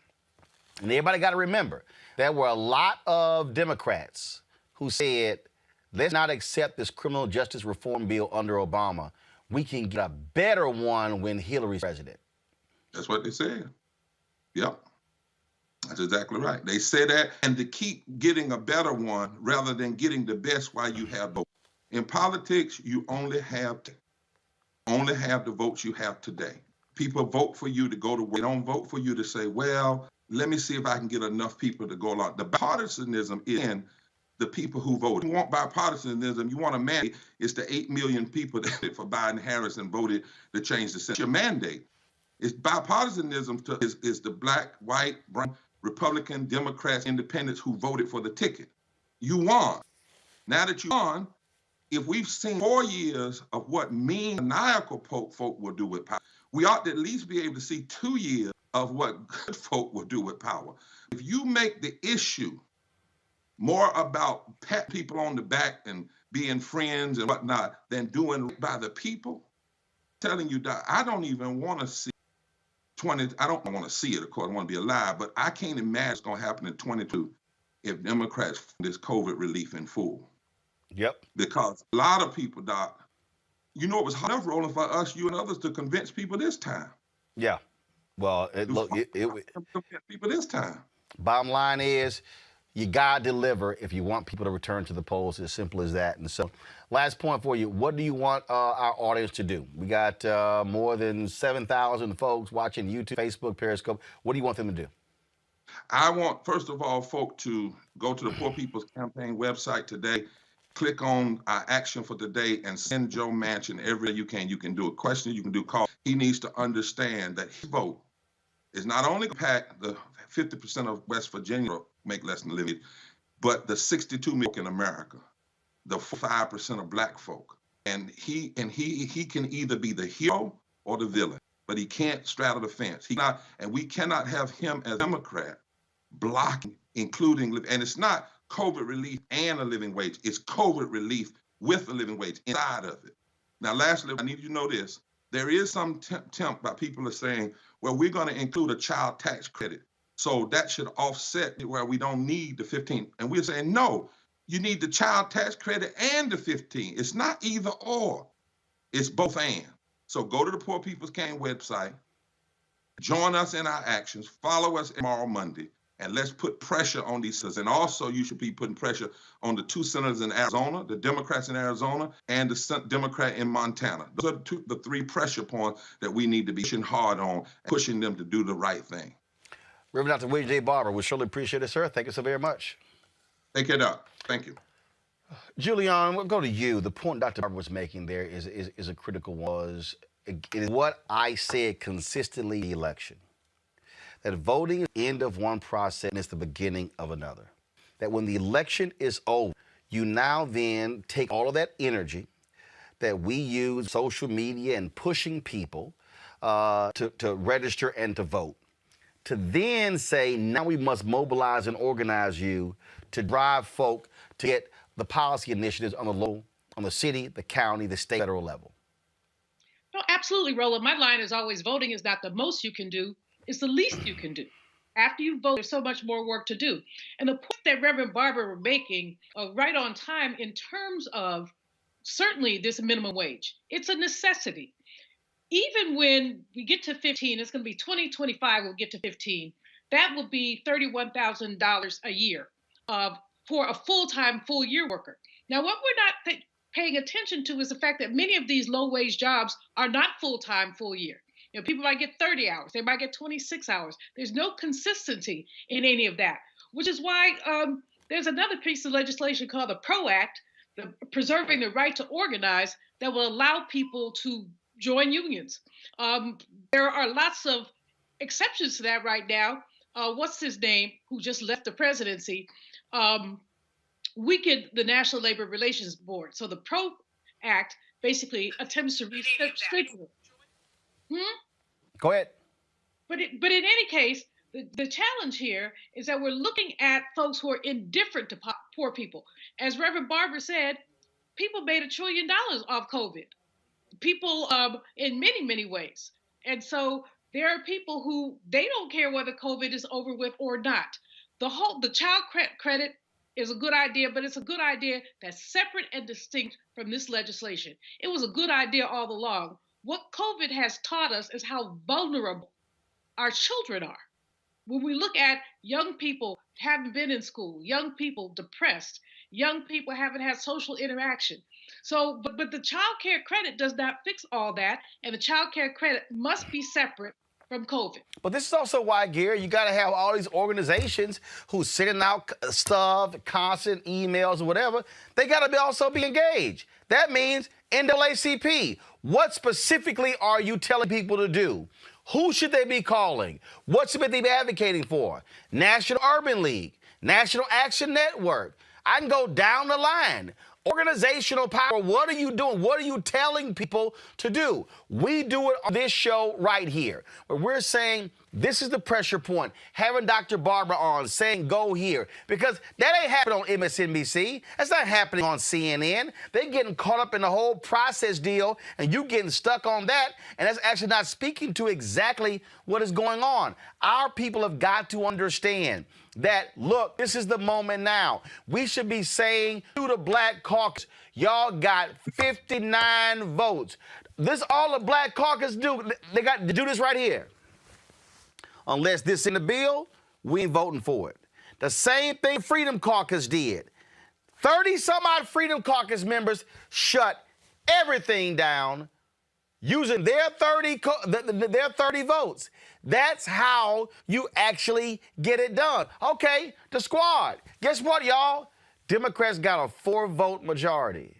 and everybody got to remember, there were a lot of Democrats who said, let's not accept this criminal justice reform bill under Obama. We can get a better one when Hillary's president. That's what they said. Yep. That's exactly right. They said that, and to keep getting a better one rather than getting the best while you have both. In politics, you only have the votes you have today. People vote for you to go to work. They don't vote for you to say, well, let me see if I can get enough people to go along. The bipartisanism is in the people who vote. You want bipartisanism, you want a mandate. It's the 8 million people that voted for Biden Harris and voted to change the Senate. Your mandate. It's bipartisanism is the black, white, brown, Republican, Democrats, independents who voted for the ticket. You won. Now that you won, if we've seen 4 years of what mean maniacal folk will do with power, we ought to at least be able to see 2 years of what good folk will do with power. If you make the issue more about patting people on the back and being friends and whatnot than doing by the people, I'm telling you, Doc, I don't even want to see I don't want to see it, of course, I want to be alive, but I can't imagine what's going to happen in 22 if Democrats fund this COVID relief in full. Yep. Because a lot of people, Doc, you know, it was hard enough, Roland, for us, you and others to convince people this time. Yeah. Well, Convince people this time. Bottom line is, you got to deliver if you want people to return to the polls. As simple as that. And so, last point for you, what do you want our audience to do? We got more than 7,000 folks watching YouTube, Facebook, Periscope. What do you want them to do? I want, first of all, folk to go to the Poor People's Campaign website today, click on our action for today, and send Joe Manchin everywhere you can. You can do a question, you can do a call. He needs to understand that his vote is not only going to impact the 50% of West Virginia make less than a living, but the 62 million in America, the 5% of black folk. And he can either be the hero or the villain, but he can't straddle the fence. And we cannot have him as a Democrat blocking, including, and it's not COVID relief and a living wage. It's COVID relief with a living wage inside of it. Now, lastly, I need you to know this. There is some temp by people are saying, well, we're going to include a child tax credit. So that should offset where we don't need the 15. And we're saying, no, you need the child tax credit and the 15. It's not either or. It's both and. So go to the Poor People's Campaign website, join us in our actions, follow us tomorrow, Monday, and let's put pressure on these senators. And also, you should be putting pressure on the 2 senators in Arizona, the Democrats in Arizona, and the Democrat in Montana. Those are the 3 pressure points that we need to be pushing hard on, pushing them to do the right thing. Reverend Dr. William J. Barber, we surely appreciate it, sir. Thank you so very much. Take care, Doc. Thank you. Julian, we'll go to you. The point Dr. Barber was making there is a critical one. It is what I said consistently in the election, that voting is the end of one process and it's the beginning of another. That when the election is over, you now then take all of that energy that we use, social media and pushing people to register and to vote, to then say, now we must mobilize and organize you to drive folk to get the policy initiatives on the local, on the city, the county, the state, federal level. No, absolutely, Roland. My line is always voting is not the most you can do, it's the least you can do. After you vote, there's so much more work to do. And the point that Reverend Barber were making right on time in terms of certainly this minimum wage, it's a necessity. Even when we get to 15, it's going to be 2025, we'll get to 15. That will be $31,000 a year for a full-time, full-year worker. Now, what we're not paying attention to is the fact that many of these low-wage jobs are not full-time, full-year. You know, people might get 30 hours. They might get 26 hours. There's no consistency in any of that, which is why there's another piece of legislation called the PRO Act, the Preserving the Right to Organize, that will allow people to join unions. There are lots of exceptions to that right now. What's his name, who just left the presidency, weakened the National Labor Relations Board. So the PRO Act basically attempts to restrict it. Go ahead. But in any case, the challenge here is that we're looking at folks who are indifferent to poor people. As Reverend Barber said, people made $1 trillion off COVID. People in many, many ways. And so there are people who they don't care whether COVID is over with or not. The child credit is a good idea, but it's a good idea that's separate and distinct from this legislation. It was a good idea all along. What COVID has taught us is how vulnerable our children are. When we look at young people haven't been in school, young people depressed, young people haven't had social interaction. So, but the child care credit does not fix all that, and the child care credit must be separate from COVID. But this is also why, Gary, you got to have all these organizations who's sending out stuff, constant emails or whatever. They got to also be engaged. That means NAACP. What specifically are you telling people to do? Who should they be calling? What should they be advocating for? National Urban League, National Action Network. I can go down the line. Organizational power, what are you doing? What are you telling people to do? We do it on this show right here, where we're saying This is the pressure point. Having Dr. Barbara on saying go here, because that ain't happening on MSNBC. That's not happening on CNN. They're getting caught up in the whole process deal, and you getting stuck on that, and that's actually not speaking to exactly what is going on. Our people have got to understand that, look, this is the moment now. We should be saying to the Black Caucus, y'all got 59 votes. This all the Black Caucus do. They got to do this right here. Unless this is in the bill, we ain't voting for it. The same thing Freedom Caucus did. 30-some-odd Freedom Caucus members shut everything down using their 30 votes. That's how you actually get it done. Okay, the squad. Guess what, y'all? Democrats got a 4-vote majority.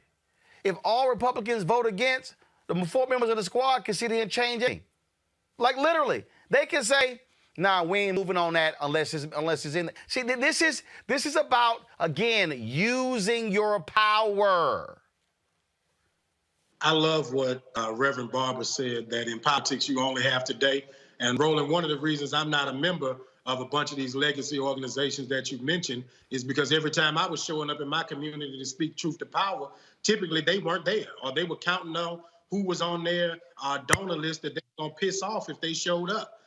If all Republicans vote against, the 4 members of the squad can sit here and change it. Like literally, they can say, nah, we ain't moving on that unless it's in. See, this is about, again, using your power. I love what Reverend Barber said, that in politics you only have today. And Roland, one of the reasons I'm not a member of a bunch of these legacy organizations that you mentioned is because every time I was showing up in my community to speak truth to power, typically they weren't there, or they were counting on who was on their donor list that they were going to piss off if they showed up.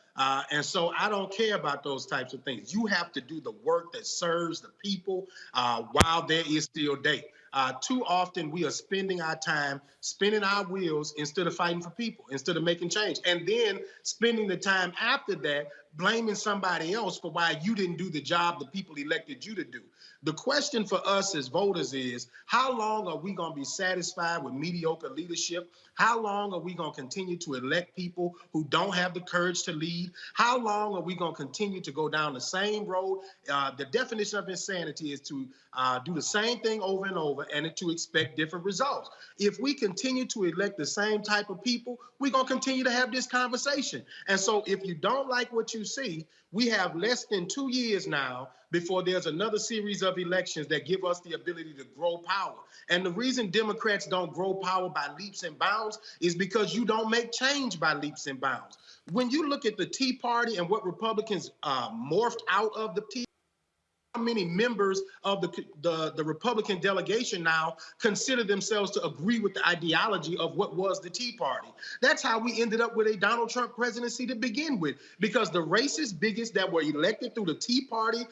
And so I don't care about those types of things. You have to do the work that serves the people while there is still day. Too often we are spending our time spinning our wheels instead of fighting for people, instead of making change. And then spending the time after that blaming somebody else for why you didn't do the job the people elected you to do. The question for us as voters is, how long are we going to be satisfied with mediocre leadership? How long are we going to continue to elect people who don't have the courage to lead? How long are we going to continue to go down the same road? The definition of insanity is to do the same thing over and over and to expect different results. If we continue to elect the same type of people, we're going to continue to have this conversation. And so if you don't like what you see, we have less than 2 years now before there's another series of elections that give us the ability to grow power. And the reason Democrats don't grow power by leaps and bounds is because you don't make change by leaps and bounds. When you look at the Tea Party and what Republicans morphed out of the Tea, how many members of the Republican delegation now consider themselves to agree with the ideology of what was the Tea Party? That's how we ended up with a Donald Trump presidency to begin with, because the racist bigots that were elected through the Tea Party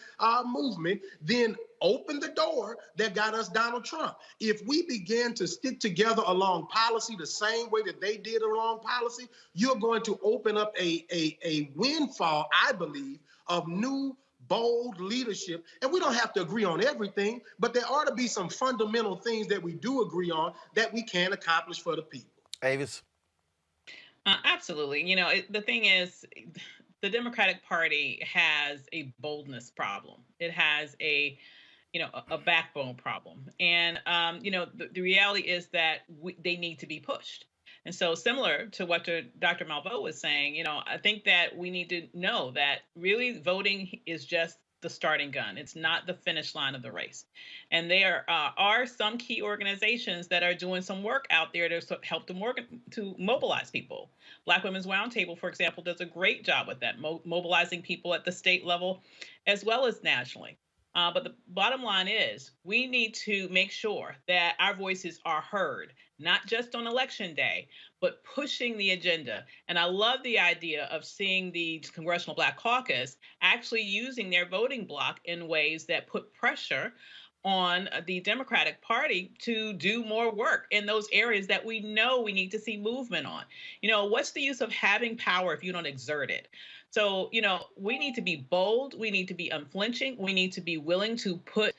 movement then opened the door that got us Donald Trump. If we begin to stick together along policy the same way that they did along policy, you're going to open up a windfall, I believe, of new bold leadership. And we don't have to agree on everything, but there ought to be some fundamental things that we do agree on that we can accomplish for the people. Avis? Absolutely. You know, the thing is, the Democratic Party has a boldness problem. It has a backbone problem. And, the reality is that they need to be pushed. And so similar to what Dr. Malveaux was saying, I think that we need to know that really voting is just the starting gun. It's not the finish line of the race. And there are some key organizations that are doing some work out there to help to mobilize people. Black Women's Roundtable, for example, does a great job with that, mobilizing people at the state level as well as nationally. But the bottom line is we need to make sure that our voices are heard, not just on election day, but pushing the agenda. And I love the idea of seeing the Congressional Black Caucus actually using their voting bloc in ways that put pressure on the Democratic Party to do more work in those areas that we know we need to see movement on. What's the use of having power if you don't exert it? So, we need to be bold. We need to be unflinching. We need to be willing to put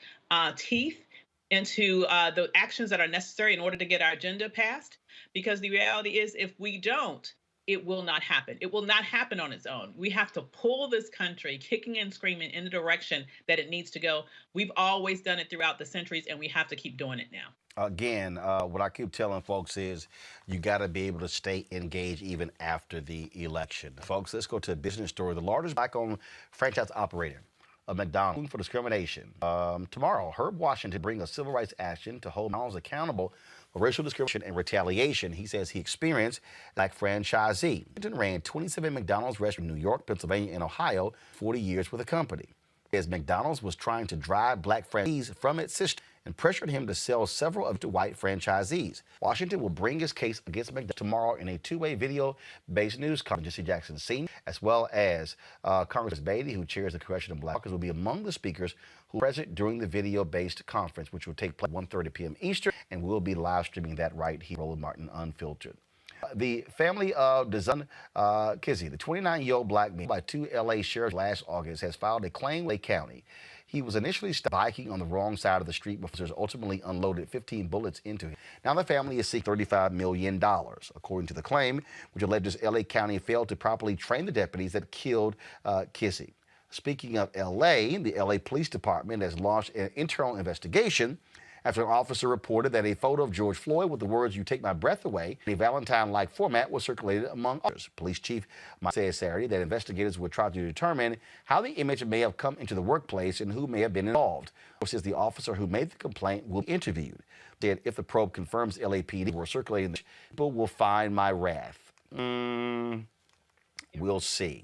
teeth into the actions that are necessary in order to get our agenda passed. Because the reality is, if we don't, it will not happen. It will not happen on its own. We have to pull this country kicking and screaming in the direction that it needs to go. We've always done it throughout the centuries, and we have to keep doing it now. Again, what I keep telling folks is you got to be able to stay engaged even after the election. Folks, let's go to a business story. The largest black-owned franchise operator of McDonald's for discrimination. Tomorrow, Herb Washington bring a civil rights action to hold McDonald's accountable for racial discrimination and retaliation he says he experienced like franchisee. Washington ran 27 McDonald's restaurants in New York, Pennsylvania, and Ohio, 40 years with the company. As McDonald's was trying to drive black franchisees from its system and pressured him to sell several of the white franchisees. Washington will bring his case against McDonald's tomorrow in a two-way video-based news conference. Jesse Jackson Sr., as well as Congressman Beatty, who chairs the Congressional Black Caucus, will be among the speakers who are present during the video-based conference, which will take place at 1:30 p.m. Eastern, and we'll be live streaming that right here, Roland Martin Unfiltered. The family of Dijon Kizzee, the 29-year-old black man by two LA sheriffs last August, has filed a claim in Lake County. He was initially stopped biking on the wrong side of the street before officers ultimately unloaded 15 bullets into him. Now the family is seeking $35 million, according to the claim, which alleges LA County failed to properly train the deputies that killed Kizzee. Speaking of LA, the LA Police Department has launched an internal investigation after an officer reported that a photo of George Floyd with the words "You take my breath away" in a Valentine-like format was circulated among others. Police Chief Mike said Saturday that investigators would try to determine how the image may have come into the workplace and who may have been involved. Says the officer who made the complaint will be interviewed. Said if the probe confirms LAPD were circulating, people will find my wrath. We'll see.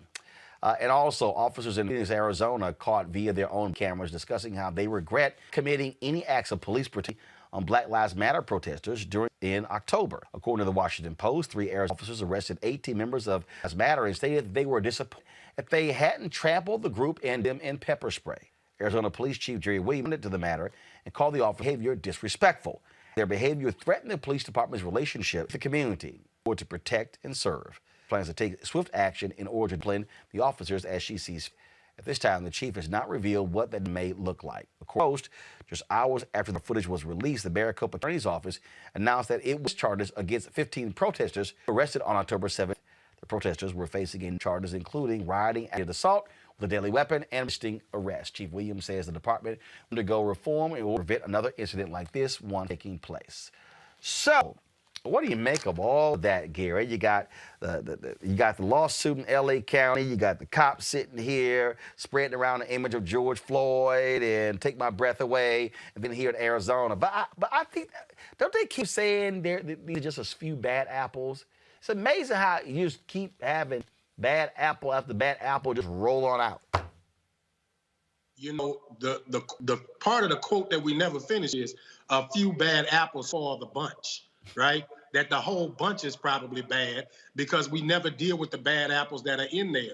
And also, officers in Phoenix, Arizona, caught via their own cameras discussing how they regret committing any acts of police brutality on Black Lives Matter protesters in October. According to the Washington Post, 3 Arizona officers arrested 18 members of Lives Matter and stated that they were disappointed if they hadn't trampled the group and them in pepper spray. Arizona Police Chief Jerry Williams responded to the matter and called the officer behavior disrespectful. Their behavior threatened the police department's relationship with the community or to protect and serve. Plans to take swift action in order to discipline the officers as she sees. At this time, the chief has not revealed what that may look like. Of course, just hours after the footage was released, the Maricopa Attorney's Office announced that it was charges against 15 protesters arrested on October 7th. The protesters were facing charges including rioting, aggravated assault with a deadly weapon, and resisting arrest. Chief Williams says the department will undergo reform and will prevent another incident like this one taking place. So, what do you make of all of that, Gary? You got the lawsuit in L.A. County. You got the cops sitting here spreading around the image of George Floyd and take my breath away. And then here in Arizona, but I think, don't they keep saying these are just a few bad apples? It's amazing how you just keep having bad apple after bad apple just roll on out. You know, the part of the quote that we never finish is a few bad apples for the bunch, right? That the whole bunch is probably bad because we never deal with the bad apples that are in there.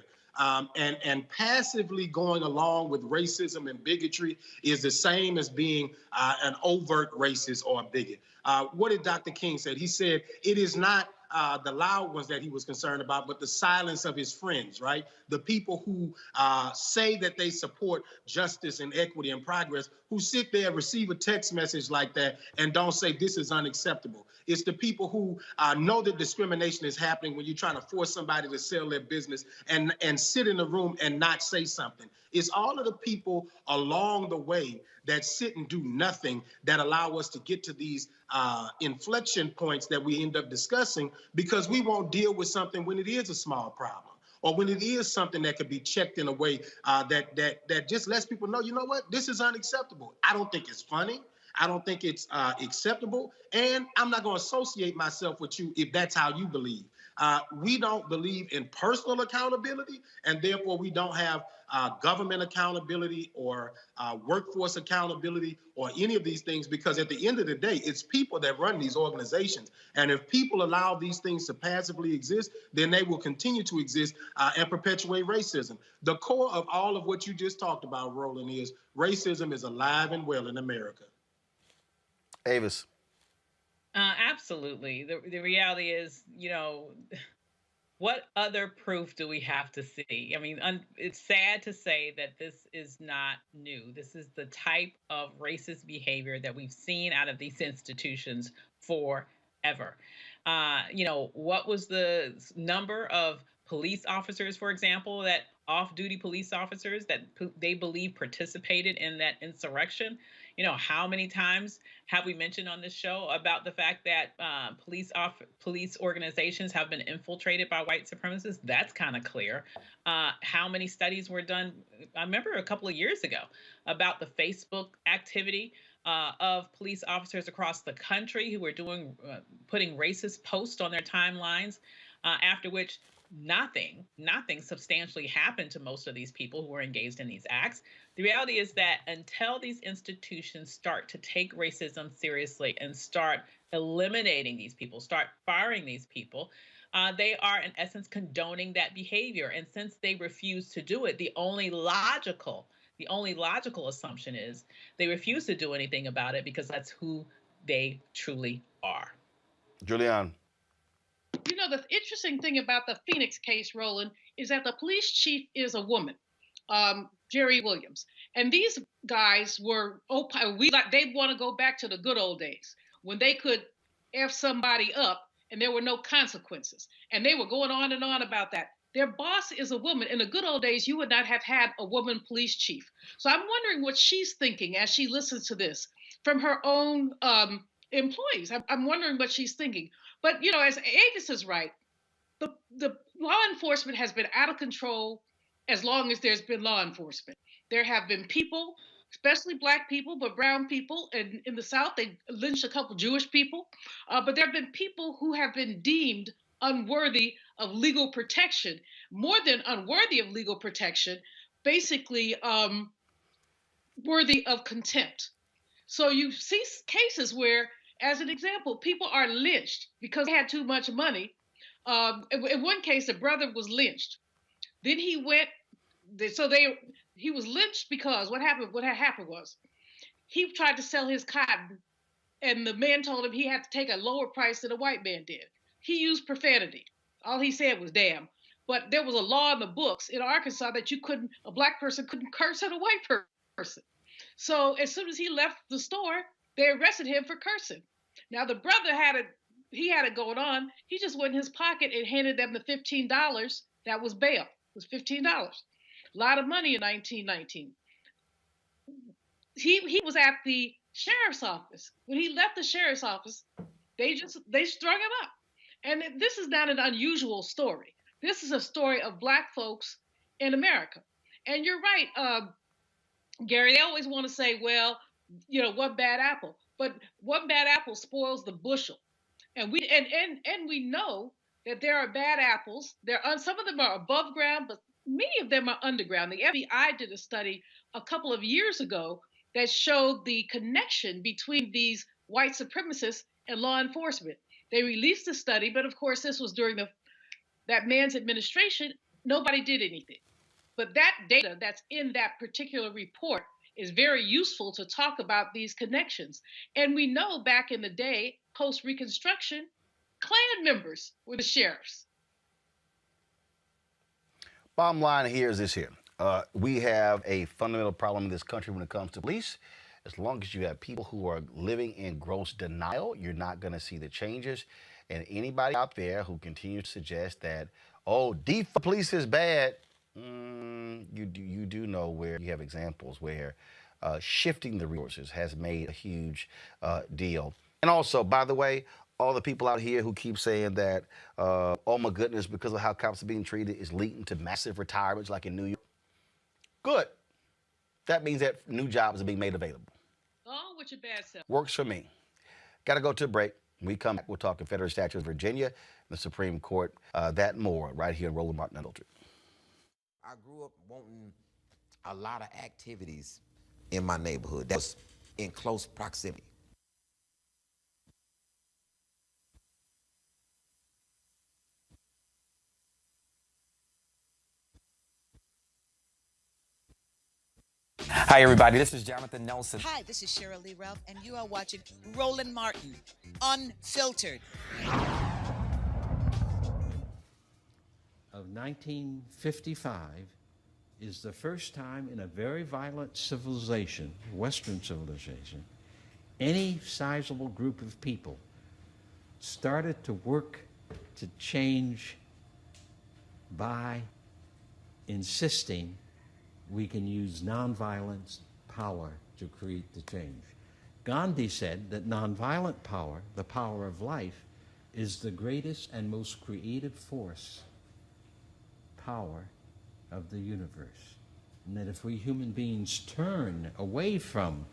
And passively going along with racism and bigotry is the same as being an overt racist or a bigot. What did Dr. King say? He said it is not the loud ones that he was concerned about, but the silence of his friends, right? The people who say that they support justice and equity and progress, who sit there and receive a text message like that and don't say this is unacceptable. It's the people who know that discrimination is happening when you're trying to force somebody to sell their business and sit in the room and not say something. It's all of the people along the way that sit and do nothing that allow us to get to these inflection points that we end up discussing because we won't deal with something when it is a small problem or when it is something that could be checked in a way that just lets people know, you know what, this is unacceptable. I don't think it's funny. I don't think it's acceptable. And I'm not going to associate myself with you if that's how you believe. We don't believe in personal accountability, and therefore we don't have government accountability or workforce accountability or any of these things, because at the end of the day, it's people that run these organizations. And if people allow these things to passively exist, then they will continue to exist and perpetuate racism. The core of all of what you just talked about, Roland, is racism is alive and well in America. Avis. Absolutely. The reality is, you know, what other proof do we have to see? I mean, it's sad to say that this is not new. This is the type of racist behavior that we've seen out of these institutions forever. You know, what was the number of police officers, for example, that off-duty police officers that they believe participated in that insurrection. You know, how many times have we mentioned on this show about the fact that police organizations have been infiltrated by white supremacists? That's kind of clear. How many studies were done? I remember a couple of years ago about the Facebook activity of police officers across the country who were putting racist posts on their timelines, after which nothing substantially happened to most of these people who were engaged in these acts. The reality is that until these institutions start to take racism seriously and start eliminating these people, start firing these people, they are in essence condoning that behavior. And since they refuse to do it, the only logical assumption is they refuse to do anything about it because that's who they truly are. Julian. You know, the interesting thing about the Phoenix case, Roland, is that the police chief is a woman, Jerry Williams. And these guys were, they want to go back to the good old days when they could F somebody up and there were no consequences. And they were going on and on about that. Their boss is a woman. In the good old days, you would not have had a woman police chief. So I'm wondering what she's thinking as she listens to this from her own employees. I'm wondering what she's thinking. But, you know, as Avis is right, the law enforcement has been out of control as long as there's been law enforcement. There have been people, especially Black people, but brown people. And in the South, they lynched a couple Jewish people. But there have been people who have been deemed unworthy of legal protection, more than unworthy of legal protection, basically worthy of contempt. So you see cases where, as an example, people are lynched because they had too much money. In one case, a brother was lynched. Then he was lynched because what happened was he tried to sell his cotton, and the man told him he had to take a lower price than a white man did. He used profanity. All he said was damn. But there was a law in the books in Arkansas that a Black person couldn't curse at a white person. So as soon as he left the store, they arrested him for cursing. Now the brother had it going on. He just went in his pocket and handed them the $15. That was bail. It was $15. A lot of money in 1919. He was at the sheriff's office. When he left the sheriff's office, they strung him up. And this is not an unusual story. This is a story of Black folks in America. And you're right, Gary, they always want to say, well, you know, one bad apple. But one bad apple spoils the bushel. And we know that there are bad apples. Some of them are above ground, but many of them are underground. The FBI did a study a couple of years ago that showed the connection between these white supremacists and law enforcement. They released the study, but of course this was during that man's administration. Nobody did anything. But that data that's in that particular report is very useful to talk about these connections. And we know back in the day, post-Reconstruction, Klan members were the sheriffs. Bottom line here is this here. We have a fundamental problem in this country when it comes to police. As long as you have people who are living in gross denial, you're not going to see the changes. And anybody out there who continues to suggest that, oh, defund police is bad, you do know where you have examples where shifting the resources has made a huge deal. And also, by the way, all the people out here who keep saying that, oh my goodness, because of how cops are being treated is leading to massive retirements like in New York. Good. That means that new jobs are being made available. Oh, what's your bad self? Works for me. Got to go to a break. When we come back, we'll talk Confederate statutes of Virginia, the Supreme Court, that and more right here in Roland Martin Unfiltered. I grew up wanting a lot of activities in my neighborhood that was in close proximity. Hi, everybody. This is Jonathan Nelson. Hi, this is Cheryl Lee Ralph, and you are watching Roland Martin Unfiltered. Of 1955 is the first time in a very violent civilization, Western civilization, any sizable group of people started to work to change by insisting we can use nonviolence power to create the change. Gandhi said that nonviolent power, the power of life, is the greatest and most creative power of the universe. And that if we human beings turn away from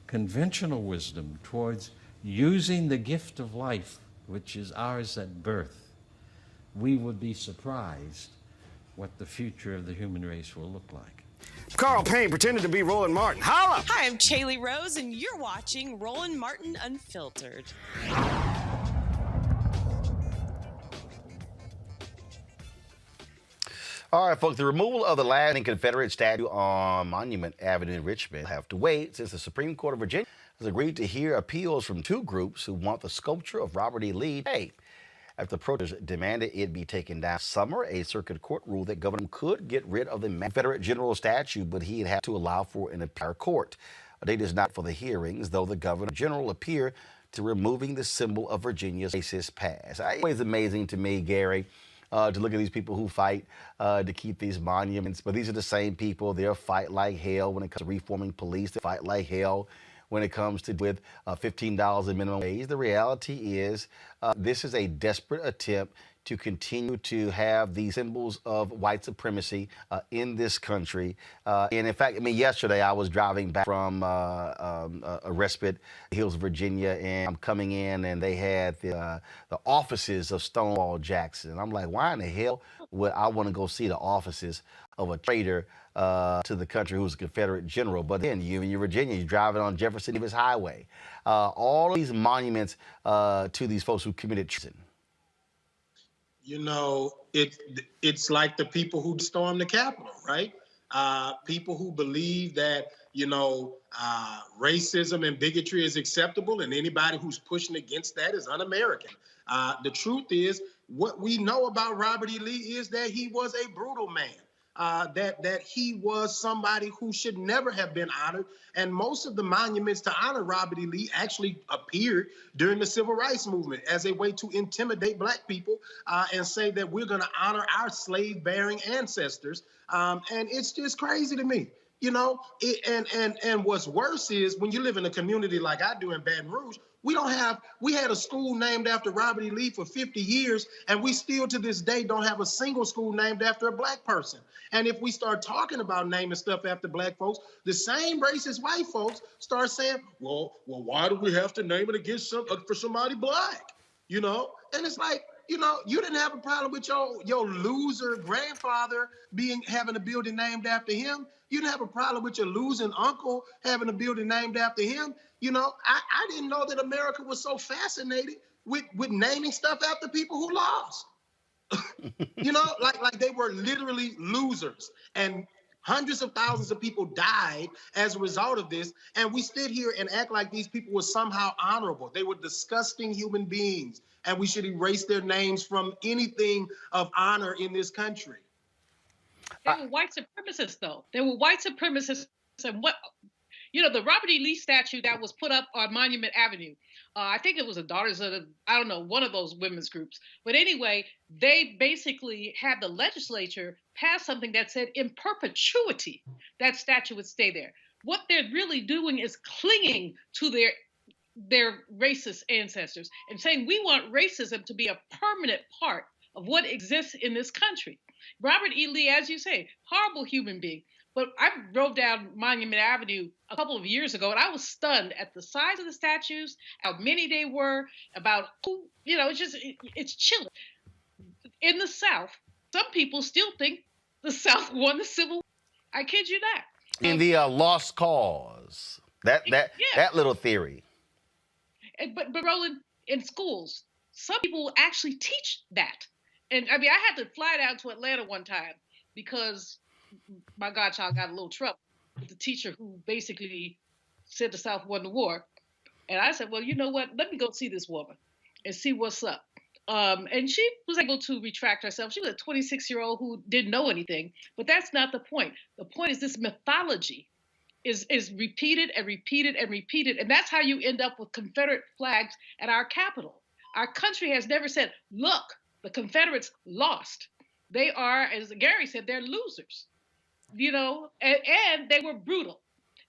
conventional wisdom towards using the gift of life, which is ours at birth, we would be surprised what the future of the human race will look like. Carl Payne pretended to be Roland Martin. Holla! Hi, I'm Chaley Rose, and you're watching Roland Martin Unfiltered. All right, folks, the removal of the last Confederate statue on Monument Avenue in Richmond will have to wait since the Supreme Court of Virginia has agreed to hear appeals from two groups who want the sculpture of Robert E. Lee. Hey, after protesters demanded it be taken down summer, a circuit court ruled that Governor could get rid of the Confederate general statue, but he'd have to allow for an appeal court. A date is not for the hearings, though the Governor General appeared to removing the symbol of Virginia's racist past. It's always amazing to me, Gary, to look at these people who fight to keep these monuments. But these are the same people. They'll fight like hell when it comes to reforming police. They fight like hell when it comes to with $15 in minimum wage. The reality is this is a desperate attempt to continue to have these symbols of white supremacy in this country. And in fact, I mean, yesterday I was driving back from a respite, Hills, Virginia, and I'm coming in and they had the offices of Stonewall Jackson. And I'm like, why in the hell would I want to go see the offices of a traitor to the country who's a Confederate general? But then you're in Virginia, you're driving on Jefferson Davis Highway. All of these monuments to these folks who committed treason. You know, it's like the people who stormed the Capitol, right? People who believe that, you know, racism and bigotry is acceptable, and anybody who's pushing against that is un-American. The truth is, what we know about Robert E. Lee is that he was a brutal man. That he was somebody who should never have been honored. And most of the monuments to honor Robert E. Lee actually appeared during the Civil Rights Movement as a way to intimidate Black people and say that we're going to honor our slave-bearing ancestors. And it's just crazy to me. You know, and what's worse is when you live in a community like I do in Baton Rouge, we had a school named after Robert E. Lee for 50 years, and we still to this day don't have a single school named after a Black person. And if we start talking about naming stuff after Black folks, the same racist white folks start saying, well, why do we have to name it against for somebody Black? You know, and it's like, you know, you didn't have a problem with your loser grandfather having a building named after him. You didn't have a problem with your losing uncle having a building named after him. You know, I didn't know that America was so fascinated with naming stuff after people who lost. You know, like they were literally losers. And hundreds of thousands of people died as a result of this. And we sit here and act like these people were somehow honorable. They were disgusting human beings. And we should erase their names from anything of honor in this country. They were white supremacists, though. They were white supremacists. And what, you know, the Robert E. Lee statue that was put up on Monument Avenue, I think it was the Daughters of the, I don't know, one of those women's groups. But anyway, they basically had the legislature pass something that said in perpetuity that statue would stay there. What they're really doing is clinging to their racist ancestors and saying we want racism to be a permanent part of what exists in this country. Robert E. Lee, as you say, horrible human being. But I drove down Monument Avenue a couple of years ago, and I was stunned at the size of the statues, how many they were, about who, you know, it's chilling. In the South, some people still think the South won the Civil War. I kid you not. In the lost cause, that little theory. But Roland, in schools, some people actually teach that. And I mean, I had to fly down to Atlanta one time because my godchild got a little trouble with the teacher who basically said the South won the war. And I said, well, you know what? Let me go see this woman and see what's up. And she was able to retract herself. She was a 26-year-old who didn't know anything. But that's not the point. The point is this mythology is repeated and repeated and repeated. And that's how you end up with Confederate flags at our Capitol. Our country has never said, look, the Confederates lost. They are, as Gary said, they're losers, and they were brutal.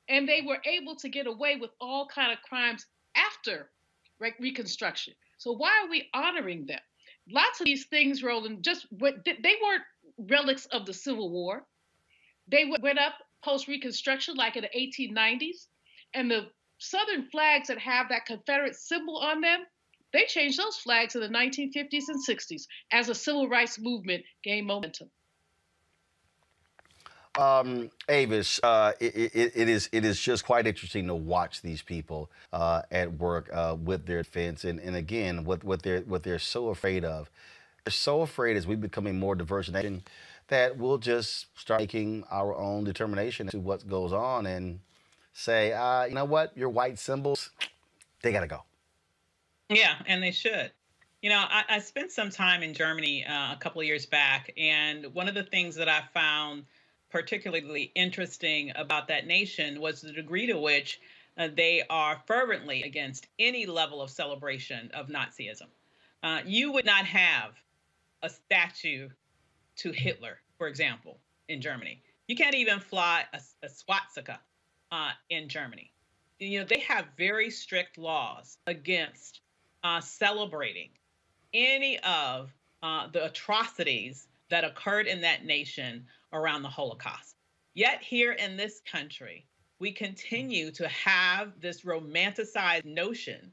And they were able to get away with all kind of crimes after Reconstruction. So why are we honoring them? Lots of these things, Roland, they weren't relics of the Civil War. They went up post Reconstruction, like in the 1890s, and the Southern flags that have that Confederate symbol on them, they changed those flags in the 1950s and 60s as the civil rights movement gained momentum. Avis, it is just quite interesting to watch these people at work with their defense, and again, what they're so afraid of. They're so afraid as we become a more diverse nation that we'll just start making our own determination as to what goes on and say, you know what, your white symbols, they gotta go. Yeah, and they should. I spent some time in Germany a couple of years back, and one of the things that I found particularly interesting about that nation was the degree to which they are fervently against any level of celebration of Nazism. You would not have a statue to Hitler, for example, in Germany. You can't even fly a swastika in Germany. They have very strict laws against celebrating any of the atrocities that occurred in that nation around the Holocaust. Yet here in this country, we continue to have this romanticized notion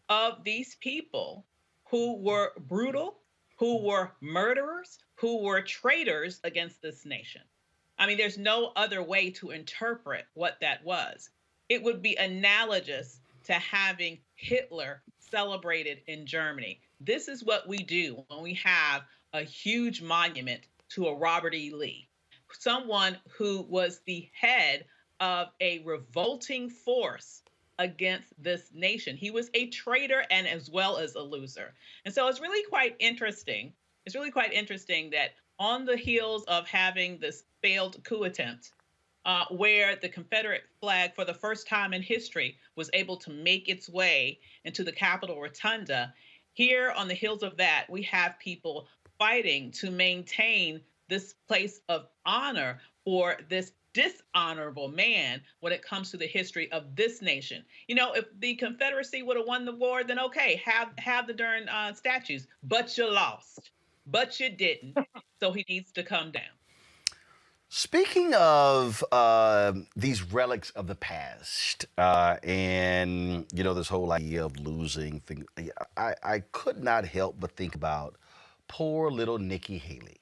of these people who were brutal, who were murderers, who were traitors against this nation. I mean, there's no other way to interpret what that was. It would be analogous to having Hitler celebrated in Germany. This is what we do when we have a huge monument to a Robert E. Lee, someone who was the head of a revolting force against this nation. He was a traitor and as well as a loser. And so it's really quite interesting. It's really quite interesting that on the heels of having this failed coup attempt, where the Confederate flag for the first time in history was able to make its way into the Capitol Rotunda, here on the heels of that, we have people fighting to maintain this place of honor for this dishonorable man when it comes to the history of this nation. If the Confederacy would have won the war, then okay, have the darn statues, but you lost, but you didn't. So he needs to come down. Speaking of these relics of the past, and this whole idea of losing thing, I could not help but think about poor little Nikki Haley,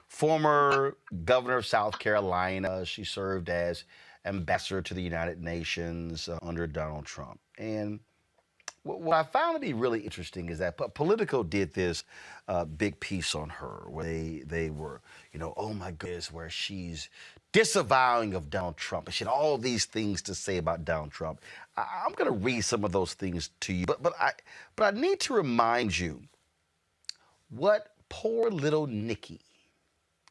former governor of South Carolina. She served as ambassador to the United Nations under Donald Trump. And what I found to be really interesting is that Politico did this big piece on her where they were, oh my goodness, where she's disavowing of Donald Trump. And she had all these things to say about Donald Trump. I'm going to read some of those things to you, but I need to remind you what poor little Nikki,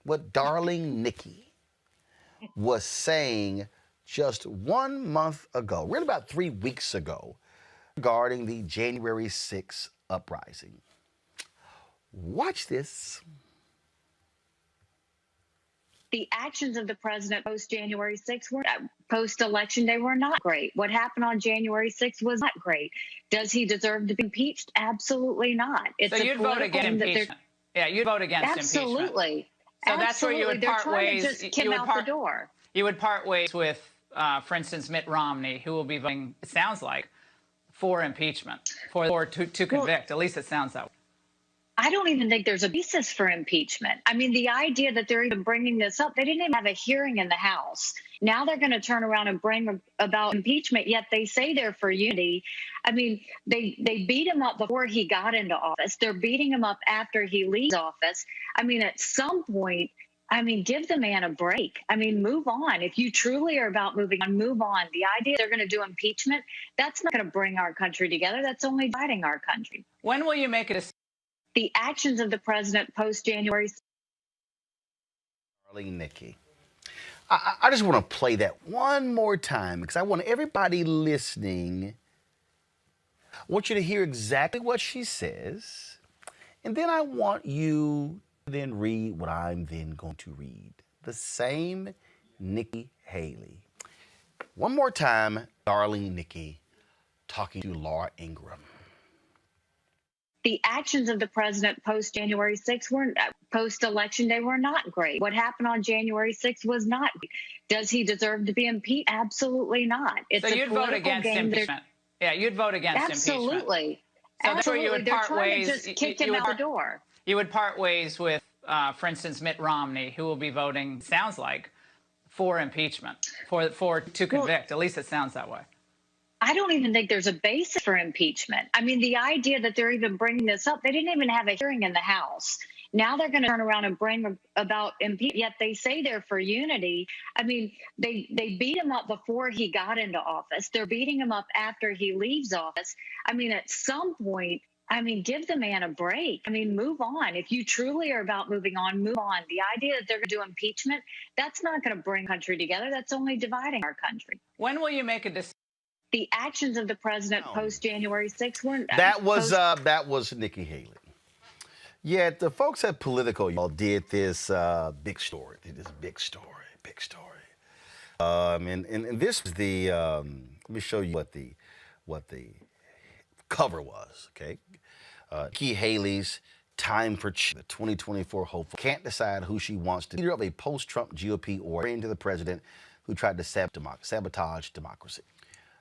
what darling Nikki was saying just 1 month ago, really about 3 weeks ago, regarding the January 6th uprising. Watch this. The actions of the president post-January 6th were post-election day were not great. What happened on January 6th was not great. Does he deserve to be impeached? Absolutely not. So you'd vote against impeachment. Yeah, you'd vote against impeachment. Absolutely. So that's where you would part ways. Just kick him out the door. You would part ways with, for instance, Mitt Romney, who will be voting, it sounds like, for impeachment, to convict. At least it sounds that way. I don't even think there's a basis for impeachment. I mean, the idea that they're even bringing this up, they didn't even have a hearing in the House. Now they're going to turn around and bring about impeachment, yet they say they're for unity. I mean, they beat him up before he got into office. They're beating him up after he leaves office. I mean, at some point, give the man a break. Move on. If you truly are about moving on, move on. The idea they're going to do impeachment, that's not going to bring our country together. That's only dividing our country. When will you make a decision? The actions of the president post-January. Darling Nikki, I just want to play that one more time because I want everybody listening, I want you to hear exactly what she says, and then I want you Then read what I'm then going to read. The same Nikki Haley. One more time, darling Nikki, talking to Laura Ingraham. The actions of the president post January 6th were post election day were not great. What happened on January 6th was not. Does he deserve to be impeached? Absolutely not. It's So a you'd vote political against game. impeachment. Yeah, you'd vote against impeachment. Absolutely. So that's where you Absolutely. would They're part trying ways. to just kick him out the door. You would part ways with, for instance, Mitt Romney, who will be voting, sounds like, for impeachment, to convict. At least it sounds that way. I don't even think there's a basis for impeachment. I mean, the idea that they're even bringing this up, they didn't even have a hearing in the House. Now they're going to turn around and bring about impeachment, yet they say they're for unity. I mean, they beat him up before he got into office. They're beating him up after he leaves office. I mean, at some point, I mean, give the man a break. I mean, move on. If you truly are about moving on, move on. The idea that they're going to do impeachment, that's not going to bring country together. That's only dividing our country. When will you make a decision? The actions of the president post January 6th weren't. That was Nikki Haley. Yeah, the folks at Politico y'all did this big story. Big story. And this was the. Let me show you what the cover was. Okay, Nikki Haley's time for the 2024 hopeful can't decide who she wants to leader of a post-Trump GOP or into the president who tried to sabotage democracy.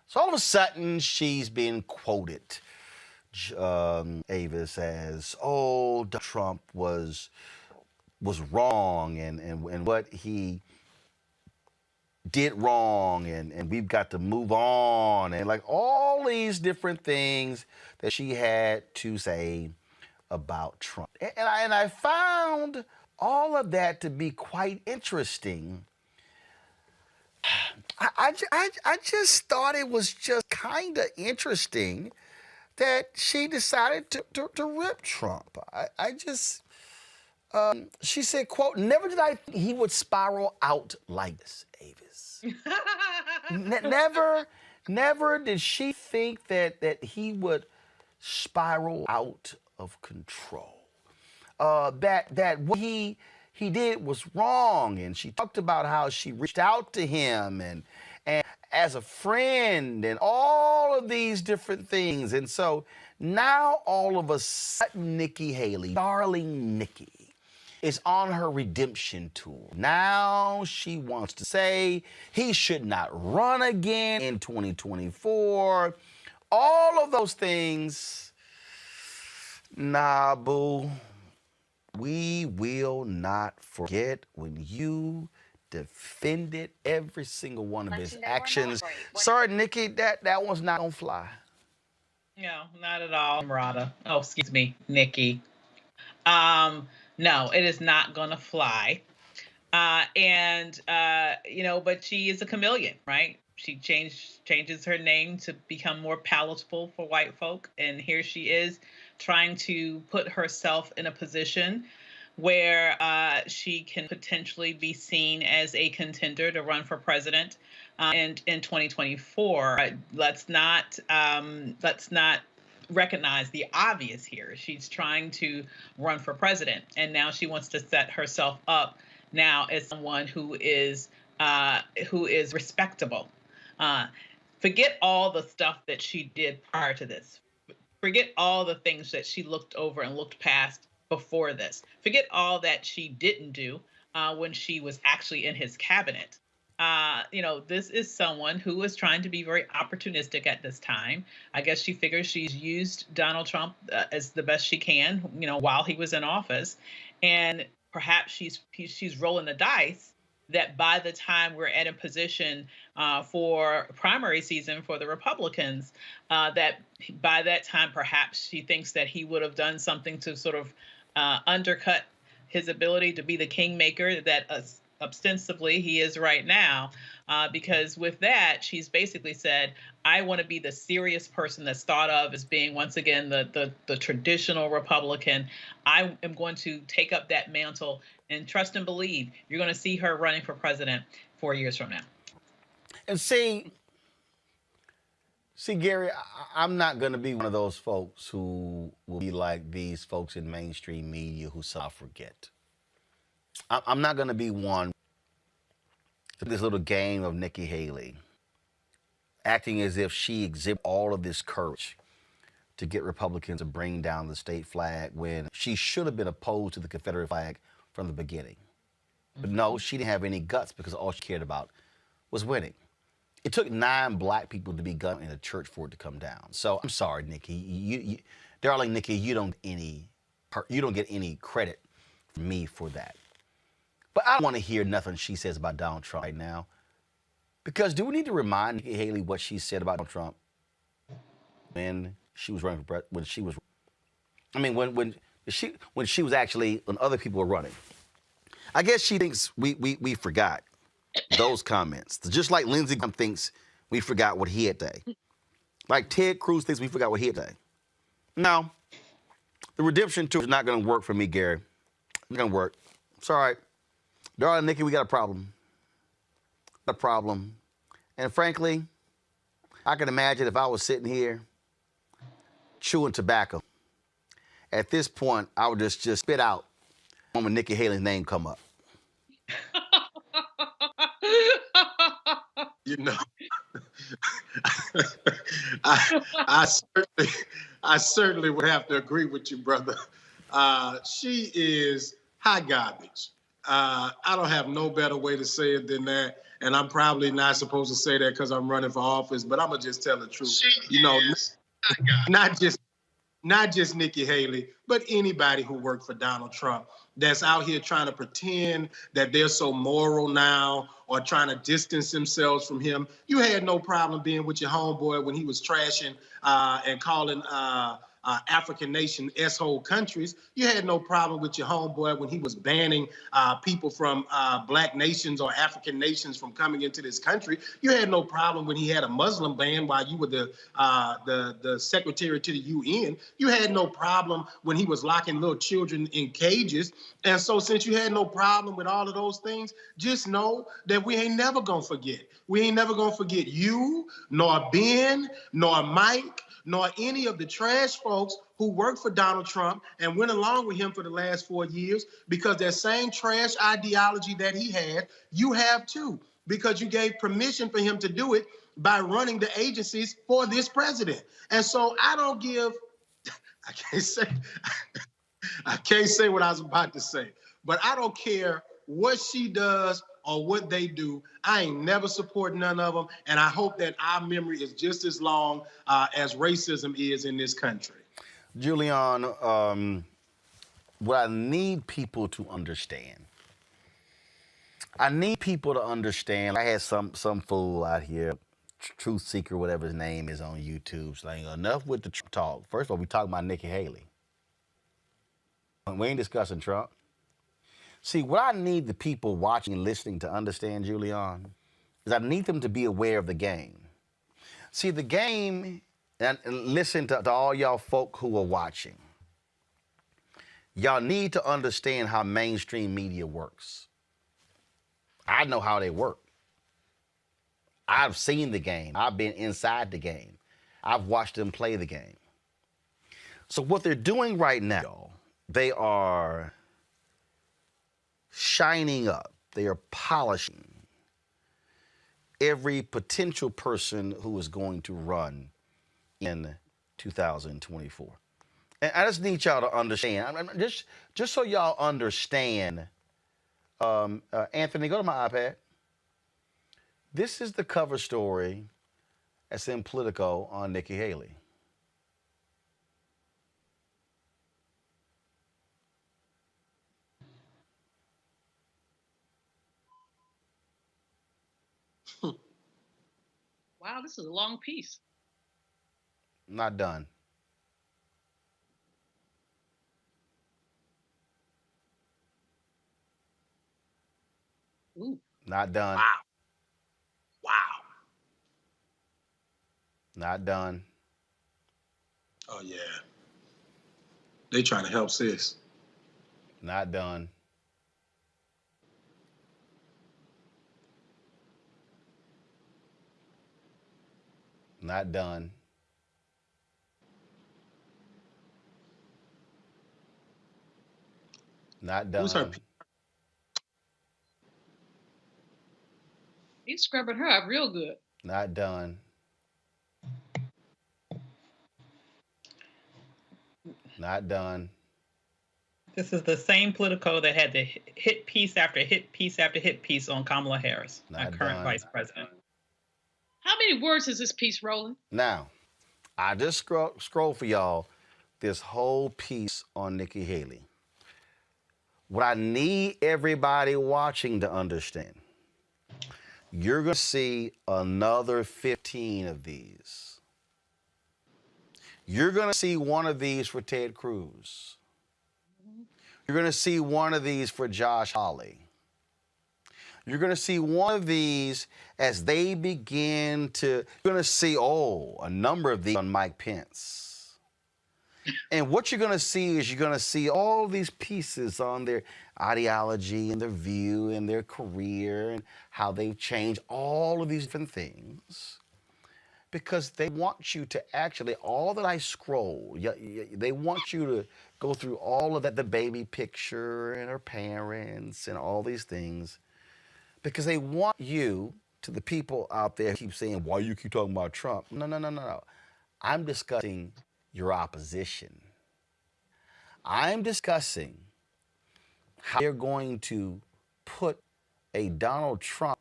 So all of a sudden, she's being quoted, Avis, as, oh, Trump was wrong and what he did wrong and we've got to move on and like all these different things that she had to say about Trump. And I found all of that to be quite interesting. I just thought it was just kind of interesting that she decided to rip Trump. She said, quote, never did I think he would spiral out like this, Avis. Never did she think that he would spiral out of control. That what he did was wrong, and she talked about how she reached out to him and as a friend and all of these different things. And so now all of a sudden Nikki Haley, darling Nikki, is on her redemption tour. Now she wants to say he should not run again in 2024. All of those things. Nah, boo. We will not forget when you defended every single one of his actions. Sorry, Nikki, that one's not gonna fly. No, not at all, Murata. Oh, excuse me, Nikki. No, it is not gonna fly. But she is a chameleon, right? She changes her name to become more palatable for white folk, and here she is trying to put herself in a position where she can potentially be seen as a contender to run for president in 2024. Let's not recognize the obvious here. She's trying to run for president, and now she wants to set herself up now as someone who is respectable. Forget all the stuff that she did prior to this. Forget all the things that she looked over and looked past before this. Forget all that she didn't do when she was actually in his cabinet. This is someone who is trying to be very opportunistic at this time. I guess she figures she's used Donald Trump as the best she can, while he was in office. And perhaps she's rolling the dice that by the time we're at a position for primary season for the Republicans, that by that time, perhaps she thinks that he would have done something to sort of undercut his ability to be the kingmaker that ostensibly he is right now. Because with that, she's basically said, I want to be the serious person that's thought of as being, once again, the traditional Republican. I am going to take up that mantle and trust and believe you're going to see her running for president 4 years from now. And see, See, Gary, I'm not going to be one of those folks who will be like these folks in mainstream media who somehow forget. I'm not going to be one to this little game of Nikki Haley, acting as if she exhibits all of this courage to get Republicans to bring down the state flag when she should have been opposed to the Confederate flag from the beginning. But no, she didn't have any guts because all she cared about was winning. It took 9 black people to be gunned in a church for it to come down. So I'm sorry, Nikki. Darling Nikki, you don't get any credit from me for that. But I don't want to hear nothing she says about Donald Trump right now. Because do we need to remind Nikki Haley what she said about Donald Trump when she was running for president? When she was actually, when other people were running. I guess she thinks we forgot those comments. Just like Lindsey Graham thinks we forgot what he had to say. Like Ted Cruz thinks we forgot what he had to say. No, the redemption tour is not going to work for me, Gary. It's not going to work. It's all right. Darling Nikki, we got a problem. A problem. And frankly, I can imagine if I was sitting here chewing tobacco. At this point, I would just spit out when Nikki Haley's name come up. You know, I certainly would have to agree with you, brother. She is hot garbage. I don't have no better way to say it than that. And I'm probably not supposed to say that because I'm running for office, but I'm going to just tell the truth. Not just Nikki Haley, but anybody who worked for Donald Trump that's out here trying to pretend that they're so moral now or trying to distance themselves from him. You had no problem being with your homeboy when he was trashing and calling African nation S-hole countries. You had no problem with your homeboy when he was banning people from black nations or African nations from coming into this country. You had no problem when he had a Muslim ban while you were the secretary to the UN. You had no problem when he was locking little children in cages. And so since you had no problem with all of those things, just know that we ain't never gonna forget. We ain't never gonna forget you, nor Ben, nor Mike, nor any of the trash folks who worked for Donald Trump and went along with him for the last 4 years, because that same trash ideology that he had, you have too, because you gave permission for him to do it by running the agencies for this president. And so I can't say what I was about to say, but I don't care what she does or what they do. I ain't never support none of them, and I hope that our memory is just as long as racism is in this country. Julian, what I need people to understand, I had some fool out here, Truth Seeker, whatever his name is on YouTube, saying enough with the talk. First of all, we talking about Nikki Haley. We ain't discussing Trump. See, what I need the people watching and listening to understand, Julian, is I need them to be aware of the game. See, the game, and listen to all y'all folk who are watching. Y'all need to understand how mainstream media works. I know how they work. I've seen the game. I've been inside the game. I've watched them play the game. So what they're doing right now, they are shining up. They are polishing every potential person who is going to run in 2024. And I just need y'all to understand, just so y'all understand, Anthony, go to my iPad. This is the cover story that's in Politico on Nikki Haley. Wow, this is a long piece. Not done. Ooh. Not done. Wow. Not done. Oh, yeah. They trying to help sis. Not done. Not done. Not done. Who's her? He's scrubbing her up real good. Not done. Not done. This is the same Politico that had to hit piece after hit piece after hit piece on Kamala Harris, our current vice president. How many words is this piece, Roland? Now, I just scroll for y'all this whole piece on Nikki Haley. What I need everybody watching to understand, you're going to see another 15 of these. You're going to see one of these for Ted Cruz. You're going to see one of these for Josh Hawley. You're going to see one of these as they begin to, you're going to see, a number of these on Mike Pence. And what you're going to see is you're going to see all these pieces on their ideology and their view and their career and how they've changed all of these different things. Because they want you to actually, all that I scroll, they want you to go through all of that, the baby picture and her parents and all these things. Because they want you, to the people out there who keep saying, why you keep talking about Trump? No. I'm discussing your opposition. I'm discussing how they're going to put a Donald Trump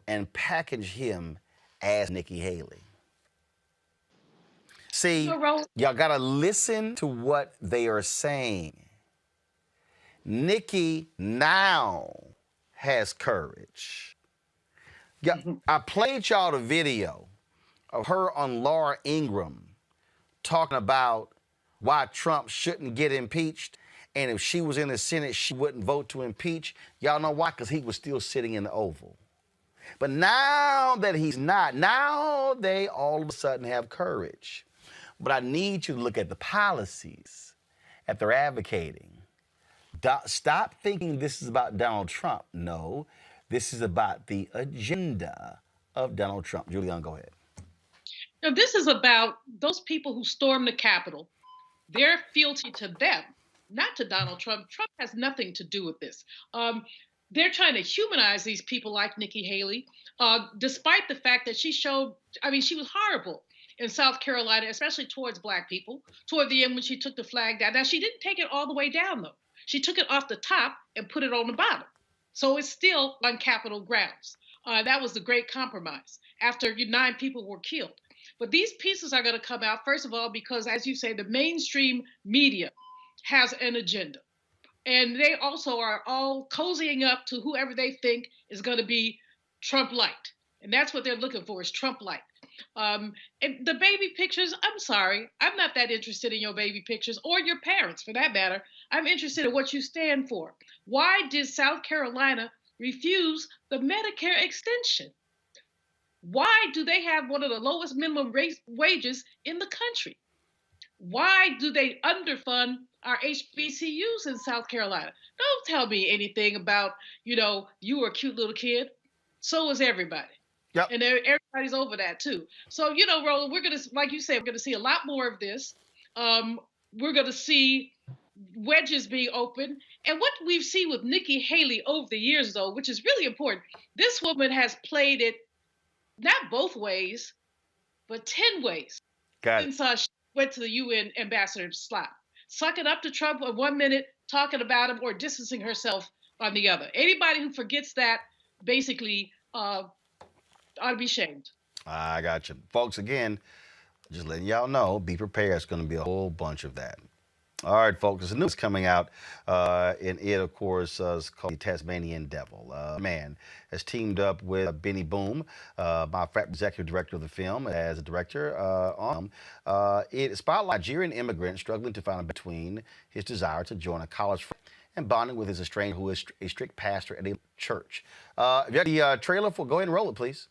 and package him as Nikki Haley. See, y'all gotta listen to what they are saying. Nikki now has courage. Yeah, I played y'all the video of her on Laura Ingraham talking about why Trump shouldn't get impeached, and if she was in the Senate, she wouldn't vote to impeach. Y'all know why? Because he was still sitting in the Oval. But now that he's not, now they all of a sudden have courage. But I need you to look at the policies that they're advocating. Stop thinking this is about Donald Trump. No, this is about the agenda of Donald Trump. Julianne, go ahead. Now, this is about those people who stormed the Capitol. They're fealty to them, not to Donald Trump. Trump has nothing to do with this. They're trying to humanize these people like Nikki Haley, despite the fact that she was horrible in South Carolina, especially towards Black people, toward the end when she took the flag down. Now, she didn't take it all the way down, though. She took it off the top and put it on the bottom. So it's still on Capitol grounds. That was the great compromise after 9 people were killed. But these pieces are going to come out, first of all, because, as you say, the mainstream media has an agenda. And they also are all cozying up to whoever they think is going to be Trump-light. And that's what they're looking for, is Trump-light. And the baby pictures, I'm sorry, I'm not that interested in your baby pictures, or your parents for that matter. I'm interested in what you stand for. Why did South Carolina refuse the Medicare extension? Why do they have one of the lowest minimum wages in the country? Why do they underfund our HBCUs in South Carolina? Don't tell me anything about, you were a cute little kid. So is everybody. Yep. And everybody's over that too. So, Roland, we're going to, like you said, we're going to see a lot more of this. We're going to see wedges being open. And what we've seen with Nikki Haley over the years, though, which is really important, this woman has played it not both ways, but 10 ways. Since she went to the UN ambassador slot. Sucking up to Trump in 1 minute, talking about him, or distancing herself on the other. Anybody who forgets that basically ought to be shamed. I got you. Folks, again, just letting y'all know, be prepared. It's going to be a whole bunch of that. All right, folks, there's a news coming out, and it, of course, is called the Tasmanian Devil. Man has teamed up with Benny Boom, my executive director of the film, as a director on. It spotlights Nigerian immigrant struggling to find between his desire to join a college and bonding with his estranged, who is a strict pastor at a church. If you have the trailer for, go ahead and roll it, please.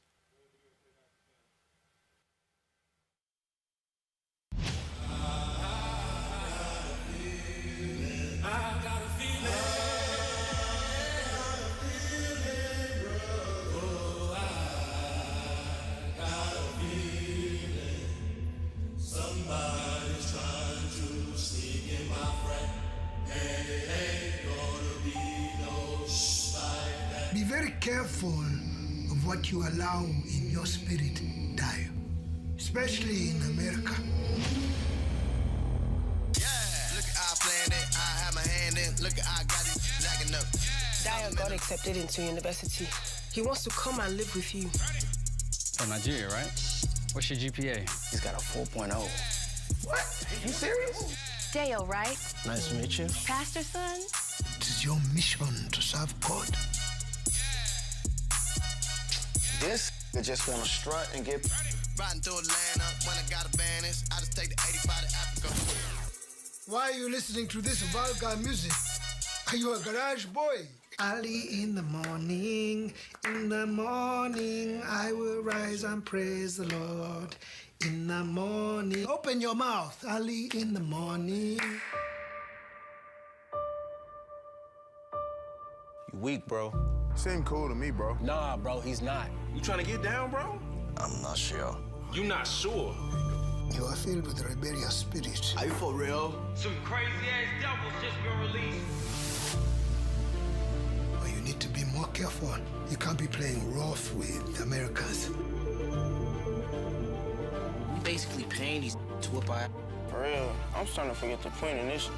careful of what you allow in your spirit, Dio. Especially in America. Look at our planet, I have my hand in. Look at I got it lagging up. Dio got accepted into university. He wants to come and live with you. From Nigeria, right? What's your GPA? He's got a 4.0. What? You serious? Dale, right? Nice to meet you. Pastor son? It is your mission to serve God. This, they just want to strut and get riding through Atlanta. When I got a banish, I just take the 85 to Africa. Why are you listening to this vulgar music? Are you a garage boy? Early in the morning, I will rise and praise the Lord. In the morning, open your mouth, early in the morning. You weak, bro. Seem cool to me, bro. Nah, bro, he's not. You trying to get down, bro? I'm not sure. You not sure? You are filled with a rebellious spirit. Are you for real? Some crazy-ass devils just been released. But you need to be more careful. You can't be playing rough with the Americans. We basically paying these to whip our... For real, I'm starting to forget the point in this.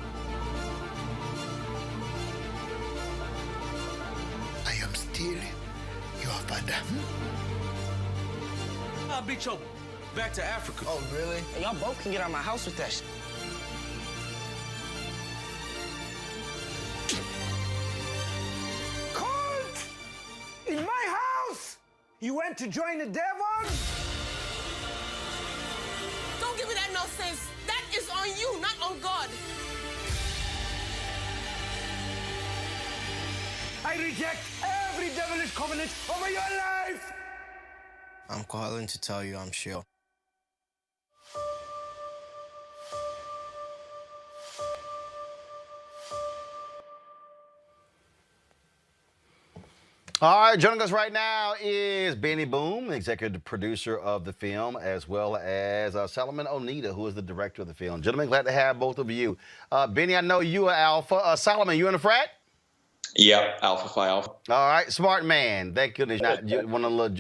I am still your father. I'll beat your back to Africa. Oh, really? Hey, y'all both can get out of my house with that shit. Colt! In my house! You went to join the devil? Don't give me that nonsense. That is on you, not on God. I reject every devilish covenant over your life! I'm calling to tell you I'm sure. All right, joining us right now is Benny Boom, executive producer of the film, as well as Solomon Onita, who is the director of the film. Gentlemen, glad to have both of you. Benny, I know you are Alpha. Solomon, you in the frat? Yeah, Alpha Phi Alpha. All right, smart man. Thank goodness, not one of those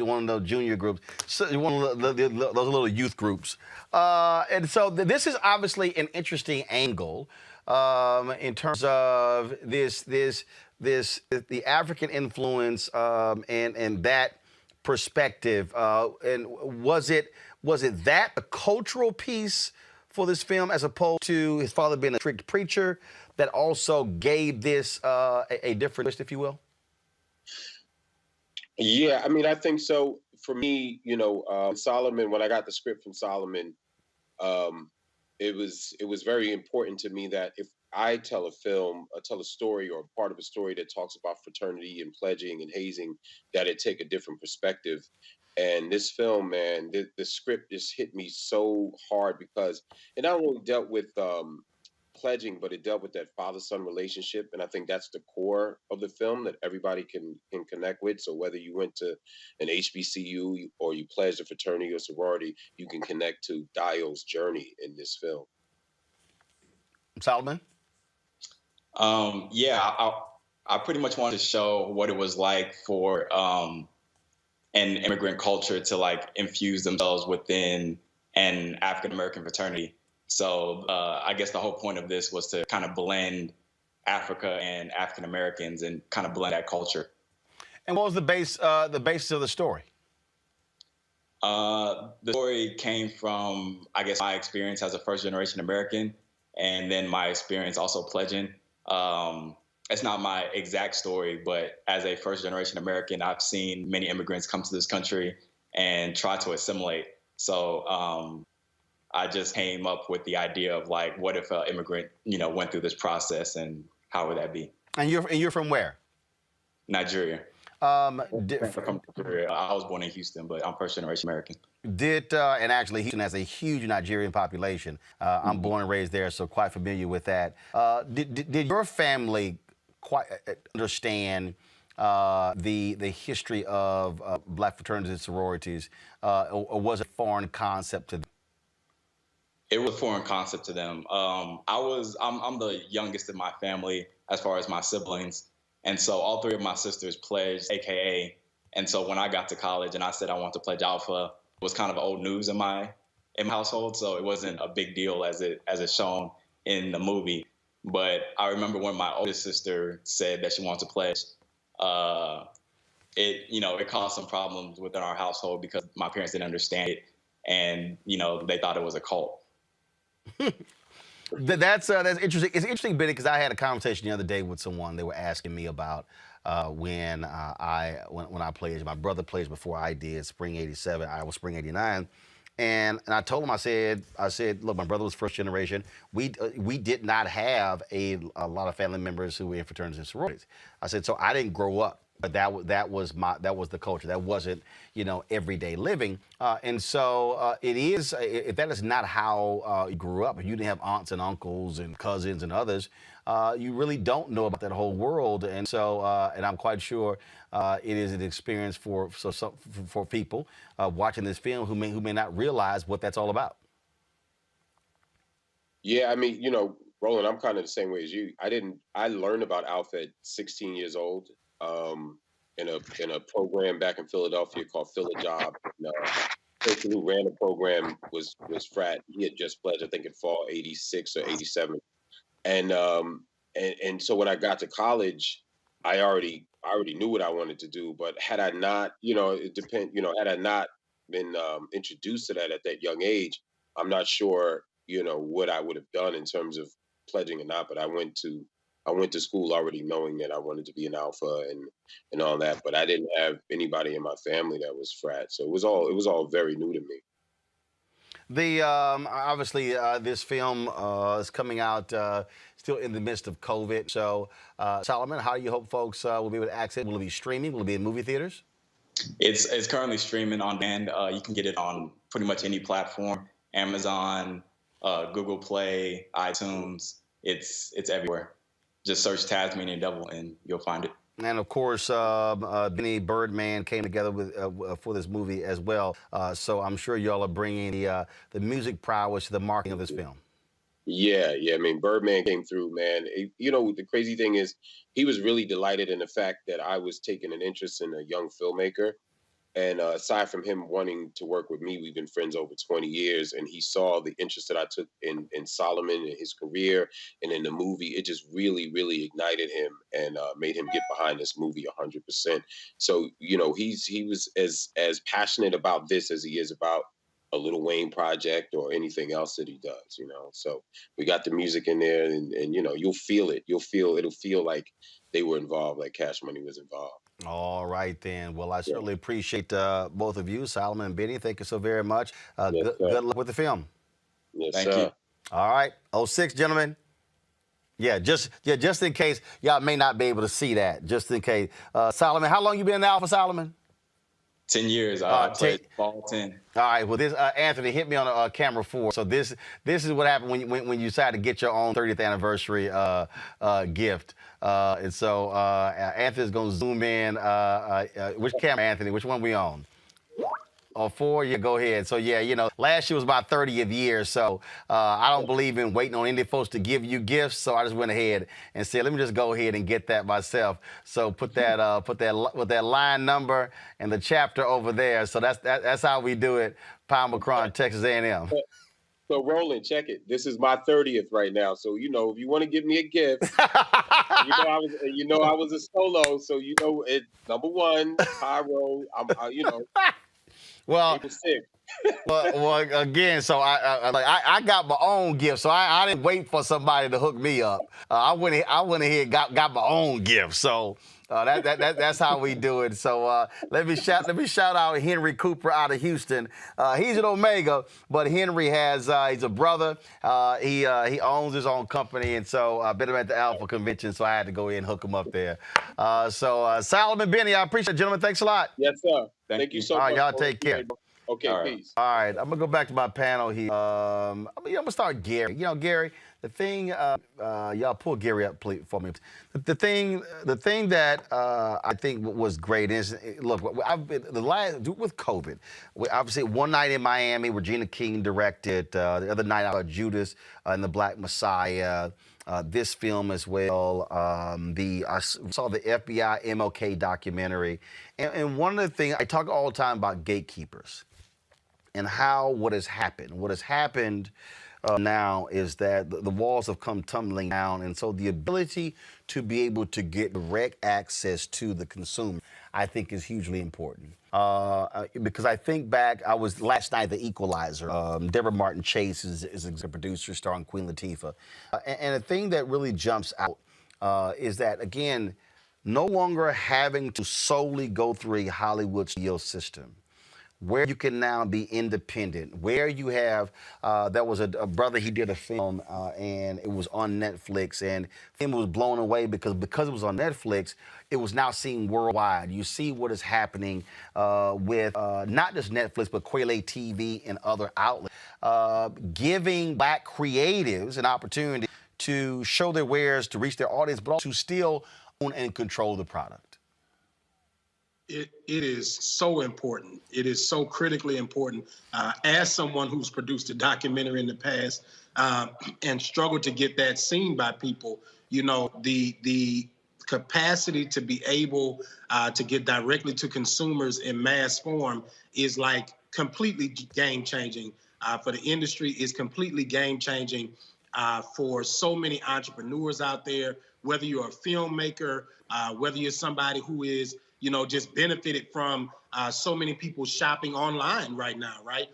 junior groups, one of those little youth groups. And so this is obviously an interesting angle in terms of the African influence and that perspective. And was it that a cultural piece for this film, as opposed to his father being a strict preacher, that also gave this a different twist, if you will? Yeah, I mean, I think so. For me, Solomon, when I got the script from Solomon, it was very important to me that if I tell a story or part of a story that talks about fraternity and pledging and hazing, that it take a different perspective. And this film, man, the script just hit me so hard because it not only dealt with pledging, but it dealt with that father-son relationship. And I think that's the core of the film that everybody can connect with. So whether you went to an HBCU or you pledged a fraternity or sorority, you can connect to Dio's journey in this film. Solomon? Yeah, I pretty much wanted to show what it was like for an immigrant culture to like infuse themselves within an African-American fraternity. So I guess the whole point of this was to kind of blend Africa and African-Americans and kind of blend that culture. And what was the basis of the story? The story came from, I guess, my experience as a first-generation American, and then my experience also pledging. It's not my exact story, but as a first-generation American, I've seen many immigrants come to this country and try to assimilate. So I just came up with the idea of like, what if an immigrant, went through this process, and how would that be? And you're from where? Nigeria. I was born in Houston, but I'm first-generation American. And actually, Houston has a huge Nigerian population. I'm born and raised there, so quite familiar with that. Did your family quite understand the history of black fraternities and sororities, or was it a foreign concept to them? It was a foreign concept to them. I'm the youngest in my family as far as my siblings. And so all three of my sisters pledged, AKA, And so when I got to college and I said I want to pledge alpha, it was kind of old news in my household. So it wasn't a big deal as it's shown in the movie. But I remember when my oldest sister said that she wanted to pledge, it caused some problems within our household because my parents didn't understand it, and they thought it was a cult. That's interesting. It's interesting, Benny, because I had a conversation the other day with someone. They were asking me about when I pledged. My brother pledged before I did, spring '87. I was spring '89. And I told him, I said, look, my brother was first generation. We did not have a lot of family members who were in fraternities and sororities. I said, so I didn't grow up, but that was the culture. That wasn't, everyday living. And so it is, if that is not how you grew up, if you didn't have aunts and uncles and cousins and others, you really don't know about that whole world. And so, and I'm quite sure it is an experience for people watching this film who may not realize what that's all about. Yeah, I mean, Roland, I'm kind of the same way as you. I learned about Alpha at 16 years old in a program back in Philadelphia called Philajob. The person who ran the program was frat. He had just pledged, I think, in fall '86 or '87. And so when I got to college, I already knew what I wanted to do. But had I not, had I not been introduced to that at that young age, I'm not sure, what I would have done in terms of pledging or not. But I went to school already knowing that I wanted to be an alpha and all that. But I didn't have anybody in my family that was frat, so it was all very new to me. Obviously, this film is coming out still in the midst of COVID. So, Solomon, how do you hope folks will be able to access it? Will it be streaming? Will it be in movie theaters? It's currently streaming on demand. You can get it on pretty much any platform: Amazon, Google Play, iTunes. It's everywhere. Just search Tasmanian Devil and you'll find it. And of course, Benny Birdman came together for this movie as well. So I'm sure y'all are bringing the music prowess to the marketing of this film. Yeah. I mean, Birdman came through, man. The crazy thing is, he was really delighted in the fact that I was taking an interest in a young filmmaker. And aside from him wanting to work with me, we've been friends over 20 years. And he saw the interest that I took in Solomon and his career and in the movie. It just really, really ignited him and made him get behind this movie 100%. So, he was as passionate about this as he is about a Lil Wayne project or anything else that he does, So we got the music in there and you'll feel it. It'll feel like they were involved, like Cash Money was involved. All right, then. Well, I certainly appreciate both of you, Solomon and Benny. Thank you so very much. Good luck with the film. Yes, Thank you. All right. 06, gentlemen. Yeah, just in case y'all may not be able to see that, just in case. Solomon, how long you been in Alpha, Solomon? 10 years. I played ball 10. All right. Well, this Anthony hit me on camera 4. So this is what happened when you decide to get your own 30th anniversary gift. And so Anthony's gonna zoom in. Which camera, Anthony? Which one we on? Or 4? Yeah, go ahead. So yeah, last year was my 30th year, so I don't believe in waiting on any folks to give you gifts. So I just went ahead and said, let me just go ahead and get that myself. So put that line number and the chapter over there. So that's how we do it. Palmer, Texas A&M. So Roland, check it. This is my 30th right now. So if you want to give me a gift, I was a solo. So it number 1, pyro. Well, well, again, so I got my own gift, so I didn't wait for somebody to hook me up. I went ahead, got my own gift. So that's how we do it. So let me shout out Henry Cooper out of Houston. He's an Omega, but Henry he's a brother. He owns his own company, and so I've been at the Alpha convention, so I had to go in and hook him up there. So Solomon, Benny, I appreciate it, gentlemen. Thanks a lot. Yes, sir. Thank you so much. All right, y'all take care. Okay, peace. All right, I'm gonna go back to my panel here. I'm gonna start Gary. Gary, the thing, y'all pull Gary up for me. The thing that I think was great is, look, I've been with COVID. Obviously, one night in Miami, Regina King directed. The other night, Judas and the Black Messiah. this film as well. I saw the FBI MLK documentary, and one of the things I talk all the time about gatekeepers and how what has happened. What has happened now is that the walls have come tumbling down, and so the ability to be able to get direct access to the consumer, I think, is hugely important. Because I think back, I was last night The Equalizer. Deborah Martin Chase is a producer starring Queen Latifah, and the thing that really jumps out is that, again, no longer having to solely go through a Hollywood studio system, where you can now be independent, where you have, there was a brother, he did a film and it was on Netflix, and him was blown away because it was on Netflix, it was now seen worldwide. You see what is happening with not just Netflix, but Quayle TV and other outlets, giving Black creatives an opportunity to show their wares, to reach their audience, but also to still own and control the product. It is so important. It is so critically important. As someone who's produced a documentary in the past and struggled to get that seen by people, you know, the capacity to be able to get directly to consumers in mass form is like completely game changing for the industry. Is completely game changing for so many entrepreneurs out there. Whether you're a filmmaker, whether you're somebody who is, you know, just benefited from so many people shopping online right now, right?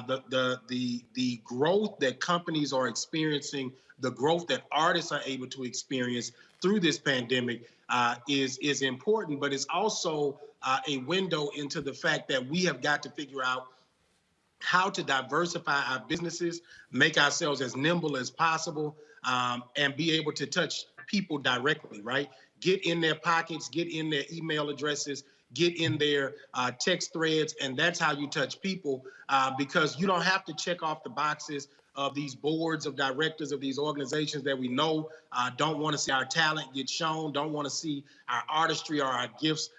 The growth that companies are experiencing, the growth that artists are able to experience through this pandemic is important, but it's also a window into the fact that we have got to figure out how to diversify our businesses, make ourselves as nimble as possible, and be able to touch people directly, right? Get in their pockets, get in their email addresses, get in their text threads, and that's how you touch people, because you don't have to check off the boxes of these boards of directors of these organizations that we know don't want to see our talent get shown, don't want to see our artistry or our gifts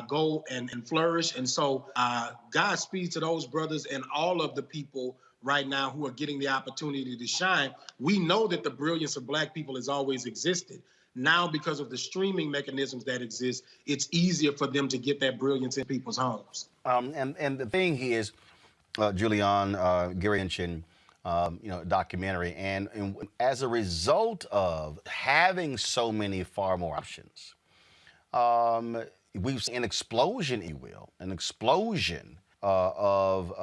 go and flourish. And so Godspeed to those brothers and all of the people right now who are getting the opportunity to shine. We know that the brilliance of Black people has always existed. Now, because of the streaming mechanisms that exist, it's easier for them to get that brilliance in people's homes. And the thing is, Julian, Gary mentioned, documentary, and as a result of having so many far more options, we've seen an explosion, if you will, of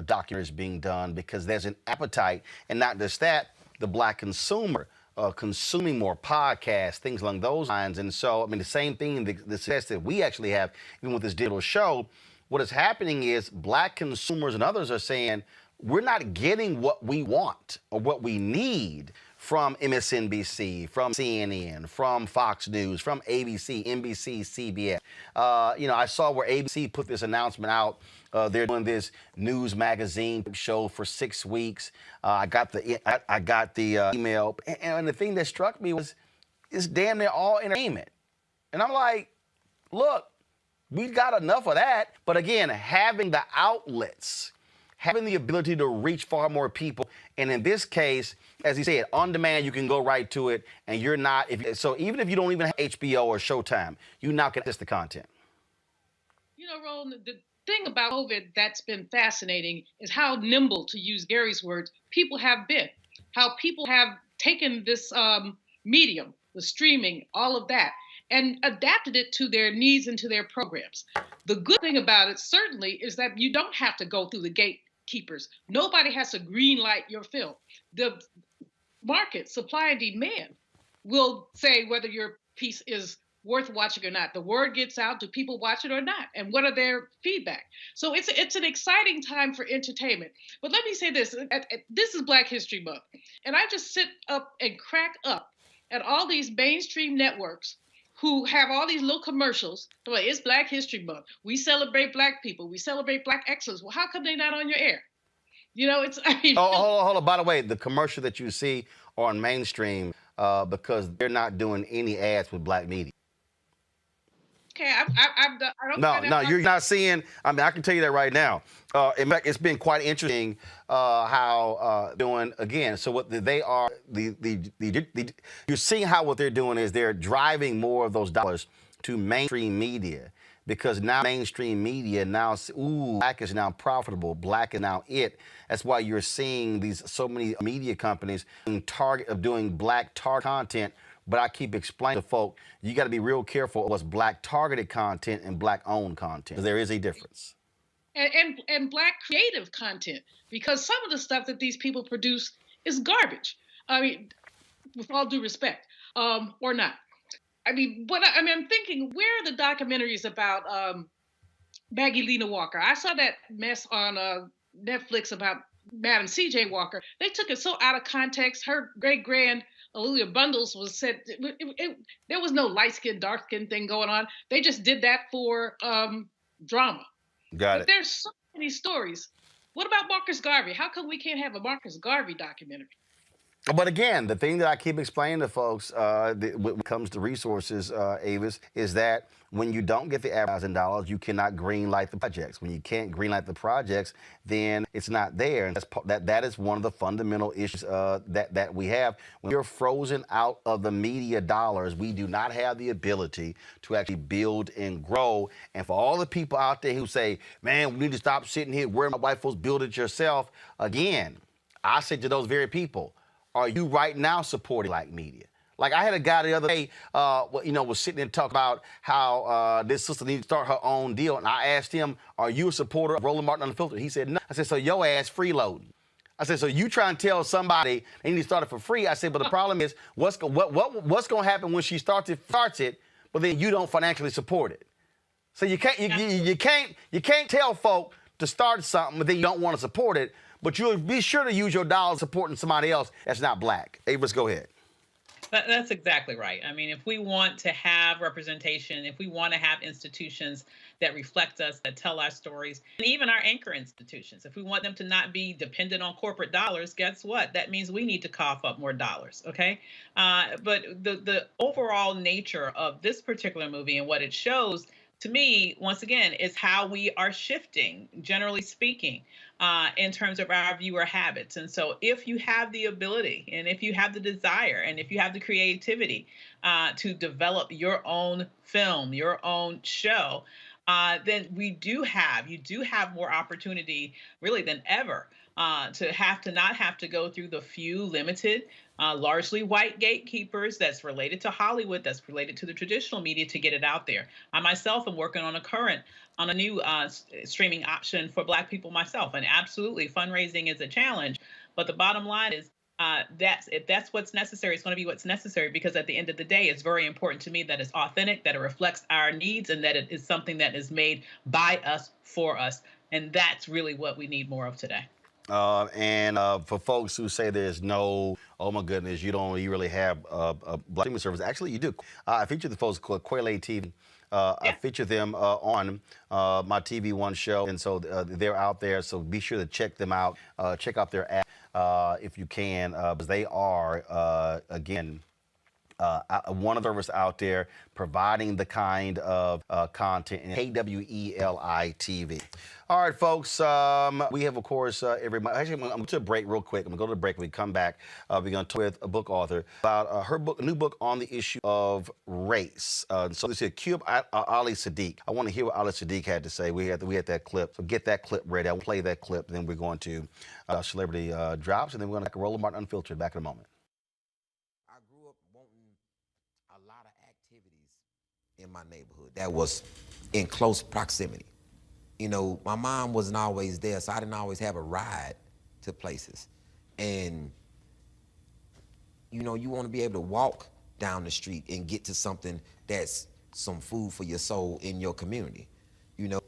documentaries being done because there's an appetite, and not just that, the Black consumer consuming more podcasts, things along those lines. And so, I mean, the same thing, the success that we actually have, even with this digital show, what is happening is Black consumers and others are saying, we're not getting what we want or what we need from MSNBC, from CNN, from Fox News, from ABC, NBC, CBS. I saw where ABC put this announcement out. They're doing this news magazine show for 6 weeks. I got the email, and the thing that struck me was it's damn near all entertainment. And I'm like, look, we got enough of that. But again, having the outlets, having the ability to reach far more people, and in this case, as he said, on demand, you can go right to it, and you're not. So even if you don't even have HBO or Showtime, you now can access the content. You know, Roland, the thing about COVID that's been fascinating is how nimble, to use Gary's words, people have been. How people have taken this medium, the streaming, all of that, and adapted it to their needs and to their programs. The good thing about it, certainly, is that you don't have to go through the gatekeepers. Nobody has to green light your film. The market, supply and demand, will say whether your piece is worth watching or not. The word gets out, do people watch it or not? And what are their feedback? So it's an exciting time for entertainment. But let me say this, this is Black History Month. And I just sit up and crack up at all these mainstream networks who have all these little commercials. Well, it's Black History Month. We celebrate Black people. We celebrate Black excellence. Well, how come they're not on your air? You know, hold on. By the way, the commercial that you see are on mainstream because they're not doing any ads with Black media. Okay, I don't. No, you're not seeing. I mean, I can tell you that right now. In fact, it's been quite interesting how doing again. So what they are, you're seeing how what they're doing is they're driving more of those dollars to mainstream media. Because now mainstream media now, black is now profitable. Black is now it. That's why you're seeing so many media companies doing black target content. But I keep explaining to folk, you got to be real careful of what's black targeted content and black owned content. There is a difference. And black creative content, because some of the stuff that these people produce is garbage. I mean, with all due respect, or not. I mean, I'm thinking, where are the documentaries about Maggie Lena Walker? I saw that mess on Netflix about Madam C.J. Walker. They took it so out of context. Her great-grand Aaliyah Bundles was said, there was no light-skin, dark-skin thing going on. They just did that for drama. Got it. But there's so many stories. What about Marcus Garvey? How come we can't have a Marcus Garvey documentary? But again, the thing that I keep explaining to folks when it comes to resources, Avis, is that when you don't get the advertising dollars, you cannot greenlight the projects. When you can't greenlight the projects, then it's not there. And that is one of the fundamental issues that we have. When you're frozen out of the media dollars, we do not have the ability to actually build and grow. And for all the people out there who say, man, we need to stop sitting here worrying about white folks, build it yourself. Again, I say to those very people, are you right now supporting black media? Like I had a guy the other day, was sitting there talking about how this sister needs to start her own deal. And I asked him, are you a supporter of Roland Martin Unfiltered? He said, no. I said, so your ass freeloading. I said, so you trying to tell somebody they need to start it for free? I said, but the problem is, what's going to happen when she starts it, but then you don't financially support it? So you can't tell folk to start something, but then you don't want to support it. But you'll be sure to use your dollars supporting somebody else that's not black. Avis, go ahead. That's exactly right. I mean, if we want to have representation, if we want to have institutions that reflect us, that tell our stories, and even our anchor institutions, if we want them to not be dependent on corporate dollars, guess what? That means we need to cough up more dollars, okay? But the overall nature of this particular movie and what it shows, to me, once again, is how we are shifting, generally speaking, in terms of our viewer habits. And so if you have the ability and if you have the desire and if you have the creativity to develop your own film, your own show, then you do have more opportunity really than ever to not have to go through the few limited, largely white gatekeepers that's related to Hollywood, that's related to the traditional media to get it out there. I myself am working on a new streaming option for Black people myself. And absolutely, fundraising is a challenge. But the bottom line is if that's what's necessary, it's going to be what's necessary, because at the end of the day, it's very important to me that it's authentic, that it reflects our needs, and that it is something that is made by us, for us. And that's really what we need more of today. And for folks who say there's no, oh my goodness, you really have a black streaming service. Actually, you do. I feature the folks called Quayle TV. I feature them on my TV One show, and so they're out there. So be sure to check them out. Check out their app if you can, because they are again one of the service out there providing the kind of content in KWELI TV. All right, folks, we have, of course, everybody. Actually, I'm going to a break real quick. I'm going to go to the break. When we come back, we're going to talk with a book author about her book, a new book on the issue of race. So this is Cube Ali Sadiq. I want to hear what Ali Sadiq had to say. We had that clip. So get that clip ready. I'll play that clip. Then we're going to Celebrity Drops, and then we're going to Roland Martin Unfiltered back in a moment. I grew up wanting a lot of activities in my neighborhood that was in close proximity. You know, my mom wasn't always there, so I didn't always have a ride to places. And, you know, you want to be able to walk down the street and get to something that's some food for your soul in your community. You know,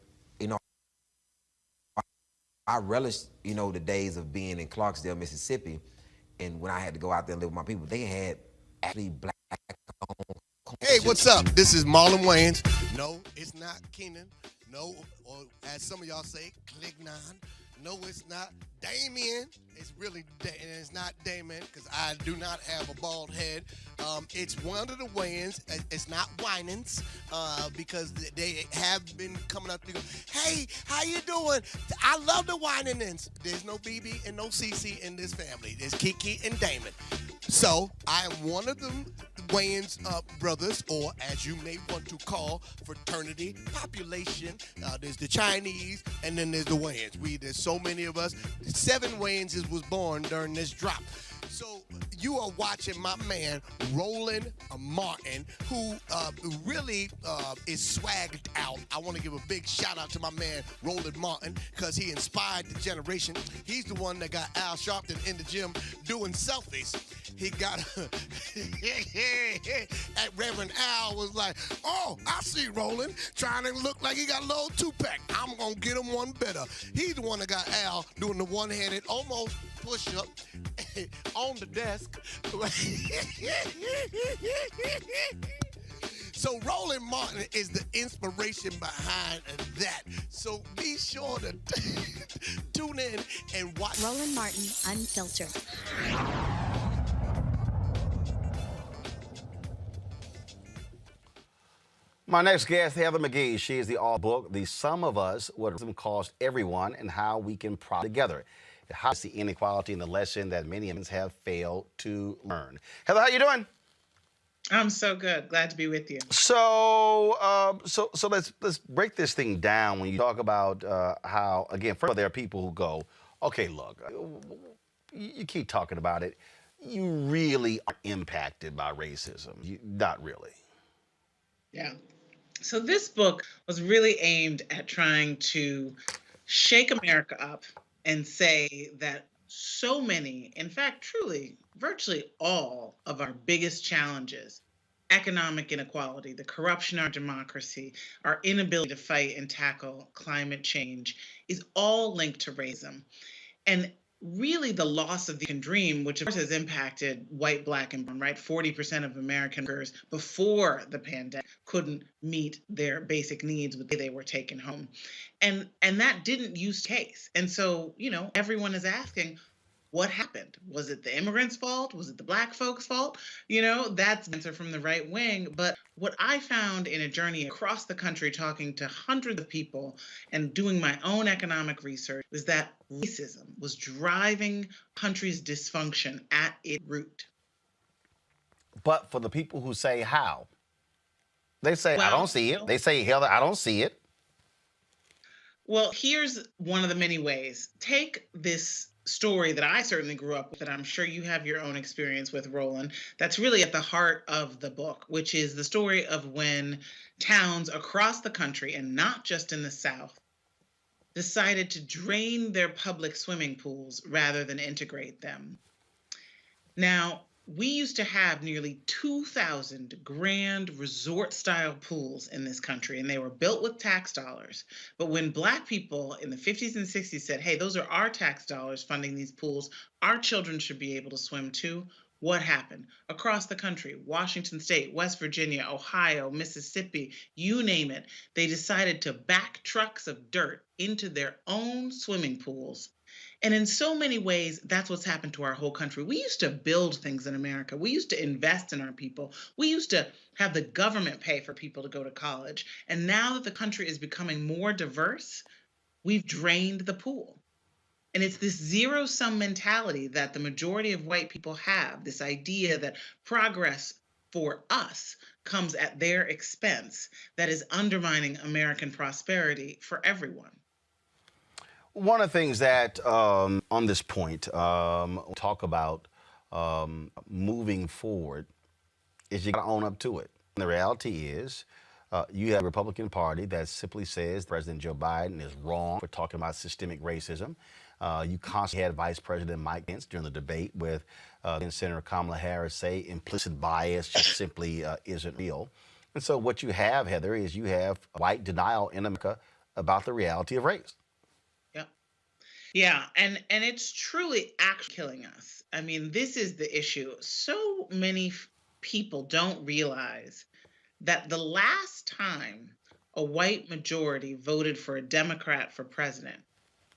I relish, the days of being in Clarksdale, Mississippi, and when I had to go out there and live with my people, they had actually black. Hey, what's up? This is Marlon Wayans. No, it's not Keenan. No, or as some of y'all say, Clignon. No, it's not Damien. It's really it's not Damon, because I do not have a bald head. It's one of the weigh-ins. It's not Winans, because they have been coming up to go, hey, how you doing? I love the Winans. There's no BB and no CC in this family. There's Kiki and Damon. So I am one of them Wayans brothers, or as you may want to call fraternity population. There's the Chinese, and then there's the Wayans. There's so many of us. 7 Wayanses was born during this drop. So you are watching my man Roland Martin, who really is swagged out. I want to give a big shout out to my man Roland Martin, because he inspired the generation. He's the one that got Al Sharpton in the gym doing selfies. He got at Reverend Al was like, oh, I see Roland trying to look like he got a little 2-pack. I'm going to get him one better. He's the one that got Al doing the one-handed almost push-up on the desk. So Roland Martin is the inspiration behind that. So be sure to tune in and watch. Roland Martin, Unfiltered. My next guest, Heather McGhee. She is the author of the book, The Sum of Us, What Racism Cost Everyone and How We Can Prosper Together. It highlights the inequality and the lesson that many Americans have failed to learn. Heather, how you doing? I'm so good. Glad to be with you. So let's break this thing down. When you talk about how, again, first of all, there are people who go, okay, look, you keep talking about it. You really are impacted by racism. Not really. Yeah. So this book was really aimed at trying to shake America up and say that so many, in fact, truly, virtually all of our biggest challenges, economic inequality, the corruption of our democracy, our inability to fight and tackle climate change, is all linked to racism. And really the loss of the American dream, which of course has impacted white, black, and brown, right? 40% of American workers before the pandemic couldn't meet their basic needs with the way they were taken home. And that didn't use case. And so, everyone is asking, what happened? Was it the immigrants' fault? Was it the black folks' fault? That's the answer from the right wing. But what I found in a journey across the country, talking to hundreds of people and doing my own economic research, was that racism was driving country's dysfunction at its root. But for the people who say how, they say, I don't see it. They say, Heather, I don't see it. Well, here's one of the many ways. Take this story that I certainly grew up with, that I'm sure you have your own experience with, Roland, that's really at the heart of the book, which is the story of when towns across the country, and not just in the South, decided to drain their public swimming pools rather than integrate them. Now, we used to have nearly 2,000 grand resort-style pools in this country, and they were built with tax dollars. But when Black people in the 50s and 60s said, hey, those are our tax dollars funding these pools, our children should be able to swim too, what happened? Across the country, Washington State, West Virginia, Ohio, Mississippi, you name it, they decided to back trucks of dirt into their own swimming pools. And in so many ways, that's what's happened to our whole country. We used to build things in America. We used to invest in our people. We used to have the government pay for people to go to college. And now that the country is becoming more diverse, we've drained the pool. And it's this zero-sum mentality that the majority of white people have, this idea that progress for us comes at their expense, that is undermining American prosperity for everyone. One of the things that on this point, talk about moving forward is you got to own up to it. And the reality is you have a Republican Party that simply says President Joe Biden is wrong for talking about systemic racism. You constantly had Vice President Mike Pence during the debate with then Senator Kamala Harris say implicit bias just simply isn't real. And so what you have, Heather, is you have white denial in America about the reality of race. Yeah, and it's truly actually killing us. I mean, this is the issue. So many people don't realize that the last time a white majority voted for a Democrat for president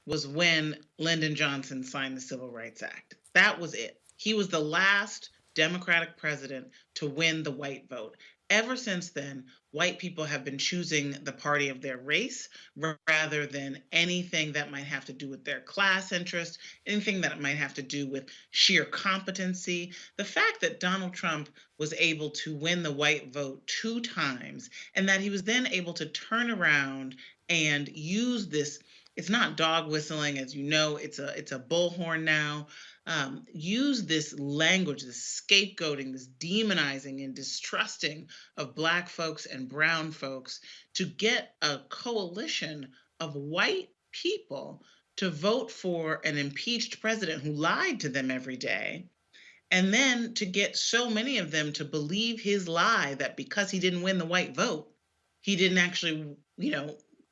was when Lyndon Johnson signed the Civil Rights Act. That was it. He was the last Democratic president to win the white vote. Ever since then, white people have been choosing the party of their race rather than anything that might have to do with their class interest, anything that might have to do with sheer competency. The fact that Donald Trump was able to win the white vote 2 times and that he was then able to turn around and use this, it's not dog whistling, as you know, it's a bullhorn now. Use this language, this scapegoating, this demonizing and distrusting of Black folks and brown folks to get a coalition of white people to vote for an impeached president who lied to them every day. And then to get so many of them to believe his lie that because he didn't win the white vote, he didn't actually,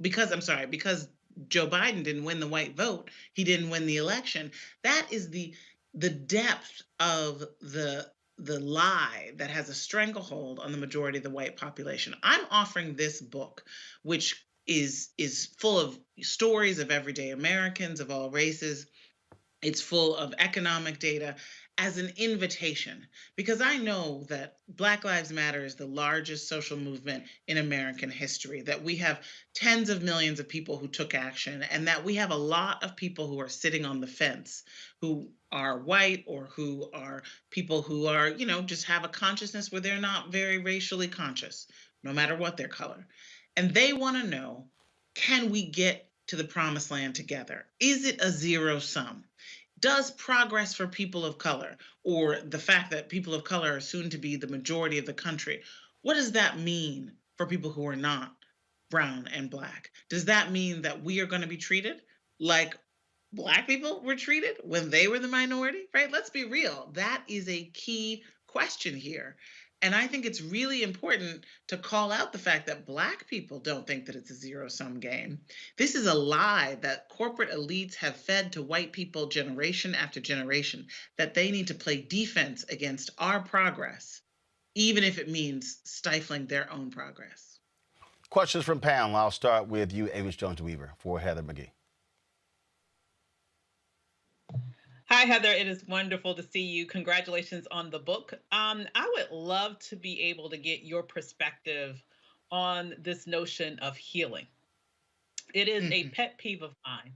because Joe Biden didn't win the white vote, he didn't win the election. That is the depth of the lie that has a stranglehold on the majority of the white population. I'm offering this book, which is full of stories of everyday Americans of all races. It's full of economic data as an invitation, because I know that Black Lives Matter is the largest social movement in American history, that we have tens of millions of people who took action, and that we have a lot of people who are sitting on the fence, who are white or who are people who are, just have a consciousness where they're not very racially conscious, no matter what their color. And they want to know, can we get to the promised land together? Is it a zero sum? Does progress for people of color, or the fact that people of color are soon to be the majority of the country, what does that mean for people who are not brown and Black? Does that mean that we are going to be treated like Black people were treated when they were the minority, right? Let's be real. That is a key question here. And I think it's really important to call out the fact that Black people don't think that it's a zero-sum game. This is a lie that corporate elites have fed to white people generation after generation, that they need to play defense against our progress, even if it means stifling their own progress. Questions from panel. I'll start with you, Avis Jones-Weaver, for Heather McGhee. Hi, Heather. It is wonderful to see you. Congratulations on the book. I would love to be able to get your perspective on this notion of healing. It is a pet peeve of mine,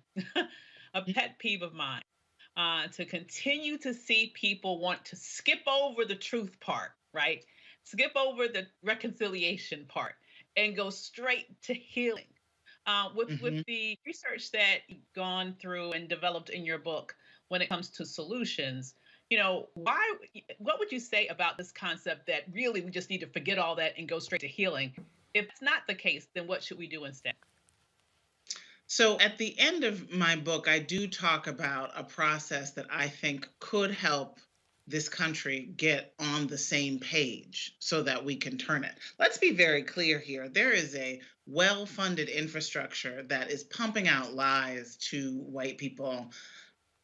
to continue to see people want to skip over the truth part, right? Skip over the reconciliation part and go straight to healing. With the research that you've gone through and developed in your book, when it comes to solutions, what would you say about this concept that really we just need to forget all that and go straight to healing? If it's not the case, then what should we do instead? So at the end of my book, I do talk about a process that I think could help this country get on the same page so that we can turn it. Let's be very clear here. There is a well-funded infrastructure that is pumping out lies to white people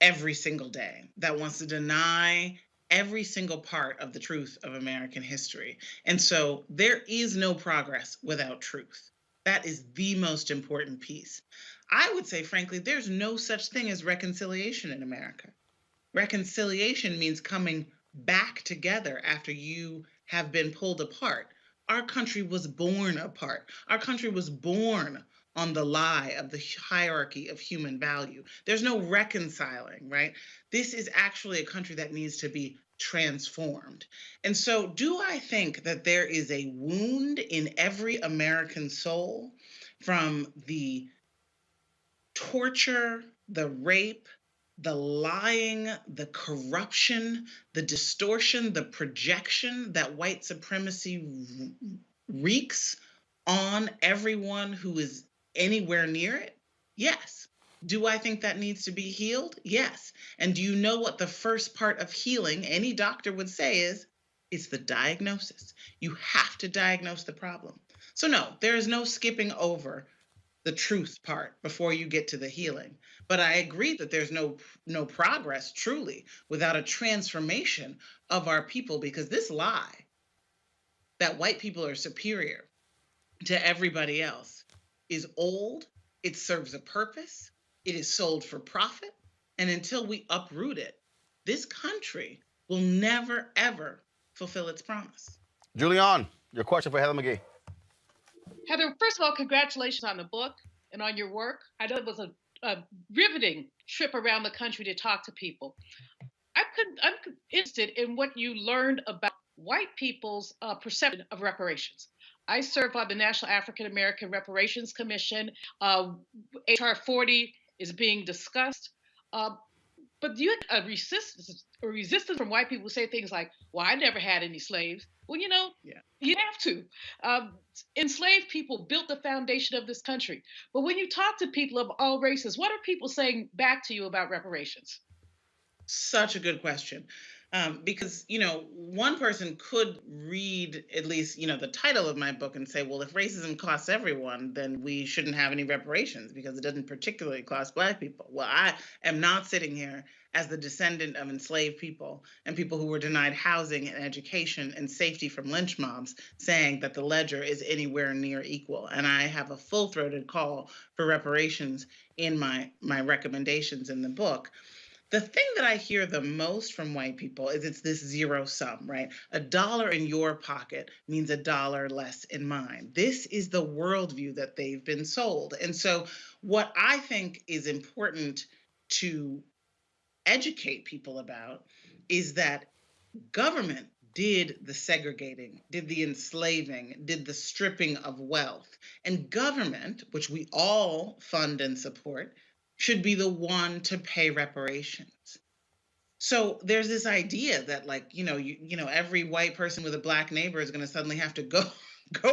every single day, that wants to deny every single part of the truth of American history. And so there is no progress without truth. That is the most important piece. I would say, frankly, there's no such thing as reconciliation in America. Reconciliation means coming back together after you have been pulled apart. Our country was born apart. Our country was born on the lie of the hierarchy of human value. There's no reconciling, right? This is actually a country that needs to be transformed. And so do I think that there is a wound in every American soul from the torture, the rape, the lying, the corruption, the distortion, the projection that white supremacy wreaks on everyone who is anywhere near it? Yes. Do I think that needs to be healed? Yes. And do you know what the first part of healing, any doctor would say, is? It's the diagnosis. You have to diagnose the problem. So no, there is no skipping over the truth part before you get to the healing. But I agree that there's no progress truly without a transformation of our people, because this lie that white people are superior to everybody else is old, it serves a purpose, it is sold for profit, and until we uproot it, this country will never, ever fulfill its promise. Julian, your question for Heather McGhee. Heather, first of all, congratulations on the book and on your work. I know it was a riveting trip around the country to talk to people. I'm interested in what you learned about white people's perception of reparations. I serve on the National African American Reparations Commission. HR 40 is being discussed. But you had a resistance from white people who say things like, well, I never had any slaves. Well, you have to. Enslaved people built the foundation of this country. But when you talk to people of all races, what are people saying back to you about reparations? Such a good question. Because, one person could read at least, the title of my book and say, well, if racism costs everyone, then we shouldn't have any reparations because it doesn't particularly cost Black people. Well, I am not sitting here as the descendant of enslaved people and people who were denied housing and education and safety from lynch mobs saying that the ledger is anywhere near equal. And I have a full-throated call for reparations in my recommendations in the book. The thing that I hear the most from white people is it's this zero sum, right? $1 in your pocket means $1 less in mine. This is the worldview that they've been sold. And so what I think is important to educate people about is that government did the segregating, did the enslaving, did the stripping of wealth. And government, which we all fund and support, should be the one to pay reparations. So there's this idea that every white person with a Black neighbor is going to suddenly have to go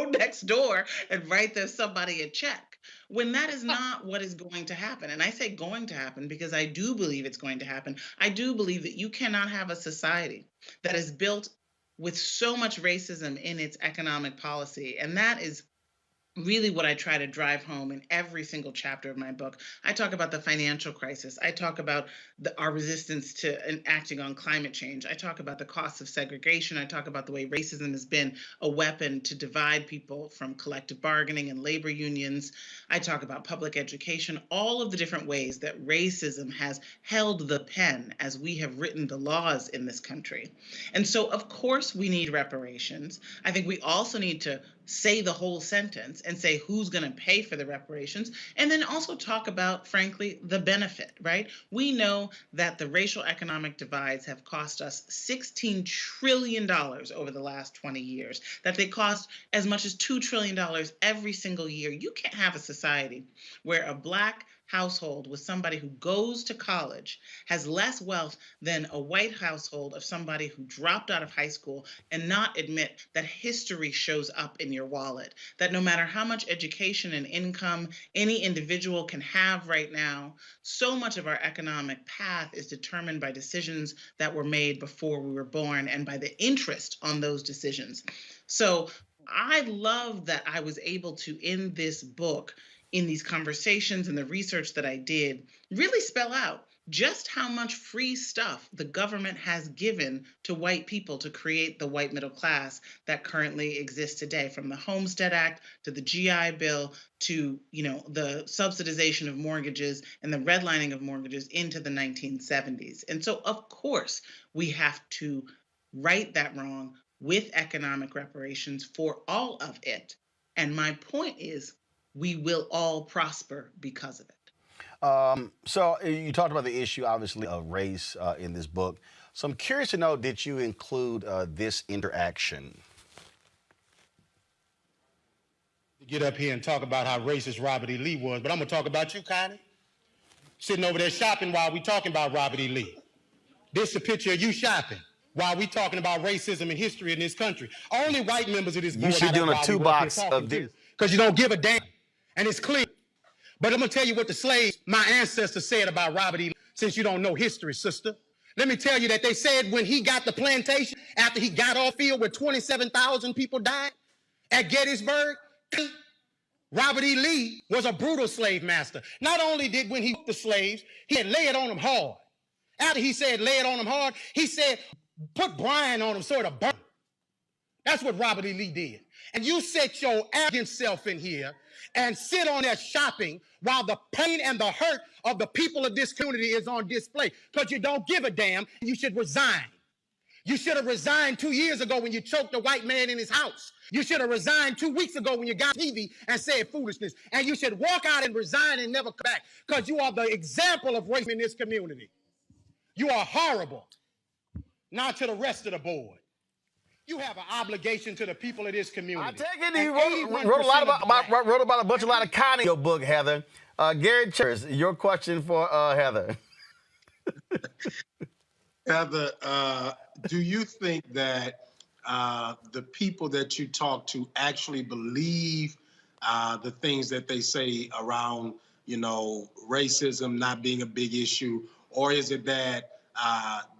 next door and write somebody a check, when that is not what is going to happen. And I say going to happen because I do believe it's going to happen. I do believe that you cannot have a society that is built with so much racism in its economic policy. And that is really what I try to drive home in every single chapter of my book. I talk about the financial crisis. I talk about our resistance to acting on climate change. I talk about the costs of segregation. I talk about the way racism has been a weapon to divide people from collective bargaining and labor unions. I talk about public education, all of the different ways that racism has held the pen as we have written the laws in this country. And so, of course, we need reparations. I think we also need to say the whole sentence and say who's going to pay for the reparations, and then also talk about, frankly, the benefit, right? We know that the racial economic divides have cost us $16 trillion over the last 20 years, that they cost as much as $2 trillion every single year. You can't have a society where a Black household with somebody who goes to college has less wealth than a white household of somebody who dropped out of high school and not admit that history shows up in your wallet, that no matter how much education and income any individual can have right now, so much of our economic path is determined by decisions that were made before we were born and by the interest on those decisions. So I love that I was able to, in this book, in these conversations and the research that I did, really spell out just how much free stuff the government has given to white people to create the white middle class that currently exists today, from the Homestead Act to the GI Bill to, the subsidization of mortgages and the redlining of mortgages into the 1970s. And so, of course, we have to right that wrong with economic reparations for all of it. And my point is, we will all prosper because of it. So you talked about the issue, obviously, of race in this book. So I'm curious to know, did you include this interaction? Get up here and talk about how racist Robert E. Lee was, but I'm going to talk about you, Connie. Sitting over there shopping while we talking about Robert E. Lee. This is a picture of you shopping while we talking about racism and history in this country. Only white members of this board. You should do a 2-box of this. Because you don't give a damn. And it's clear. But I'm going to tell you what the slaves, my ancestors, said about Robert E. Lee, since you don't know history, sister. Let me tell you that they said when he got the plantation, after he got off field where 27,000 people died at Gettysburg, Robert E. Lee was a brutal slave master. Not only did when he took the slaves, he said lay it on them hard. After he said lay it on them hard, he said put brine on them so it'll burn. That's what Robert E. Lee did. And you set your arrogant self in here and sit on there shopping while the pain and the hurt of the people of this community is on display because you don't give a damn. You should resign. You should have resigned 2 years ago when you choked a white man in his house. You should have resigned 2 weeks ago when you got TV and said foolishness. And you should walk out and resign and never come back because you are the example of racism in this community. You are horrible. Now to the rest of the board. You have an obligation to the people of this community. I take it you wrote a lot about a bunch of Connie in your book, Heather. Gary Church, your question for Heather. Heather, do you think that the people that you talk to actually believe the things that they say around, racism not being a big issue, or is it that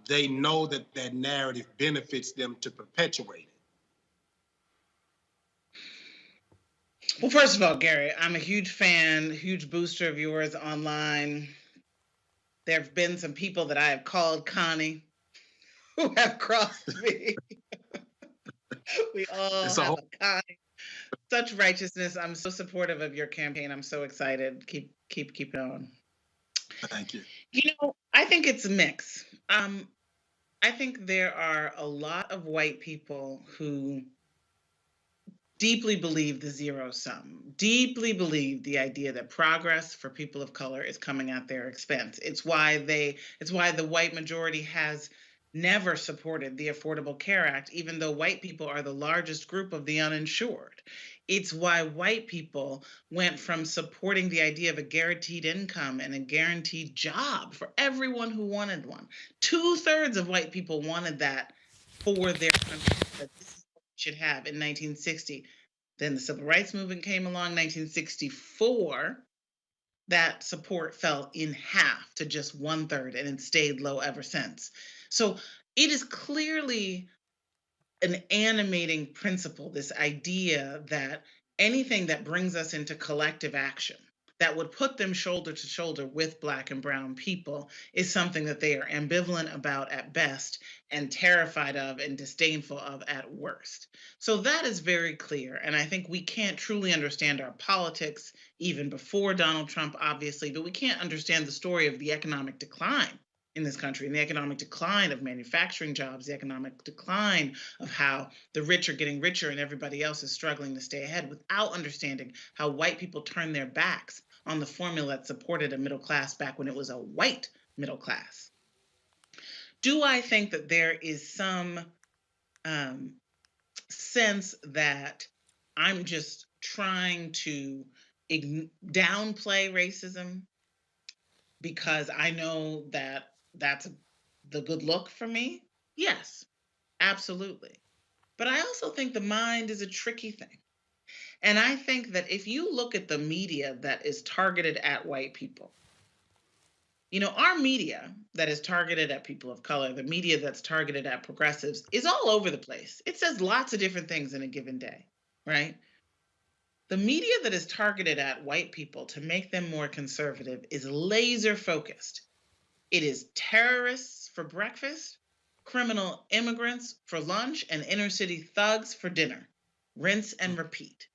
they know that that narrative benefits them to perpetuate it? Well, first of all, Gary, I'm a huge fan, huge booster of yours online. There have been some people that I have called Connie who have crossed me. We all have a Connie. Such righteousness. I'm so supportive of your campaign. I'm so excited. Keep going. Thank you. I think it's a mix. I think there are a lot of white people who deeply believe the zero sum, deeply believe the idea that progress for people of color is coming at their expense. It's why the white majority has never supported the Affordable Care Act, even though white people are the largest group of the uninsured. It's why white people went from supporting the idea of a guaranteed income and a guaranteed job for everyone who wanted one. 2/3 of white people wanted that for their country, that this is what we should have in 1960. Then the Civil Rights Movement came along, 1964. That support fell in half to just 1/3, and it stayed low ever since. So it is clearly an animating principle, this idea that anything that brings us into collective action, that would put them shoulder to shoulder with Black and brown people, is something that they are ambivalent about at best and terrified of and disdainful of at worst. So that is very clear. And I think we can't truly understand our politics, even before Donald Trump, obviously, but we can't understand the story of the economic decline in this country and the economic decline of manufacturing jobs, the economic decline of how the rich are getting richer and everybody else is struggling to stay ahead, without understanding how white people turned their backs on the formula that supported a middle class back when it was a white middle class. Do I think that there is some sense that I'm just trying to downplay racism because I know that that's the good look for me? Yes, absolutely. But I also think the mind is a tricky thing. And I think that if you look at the media that is targeted at white people, our media that is targeted at people of color, the media that's targeted at progressives, is all over the place. It says lots of different things in a given day, right? The media that is targeted at white people to make them more conservative is laser focused. It is terrorists for breakfast, criminal immigrants for lunch, and inner city thugs for dinner. Rinse and repeat.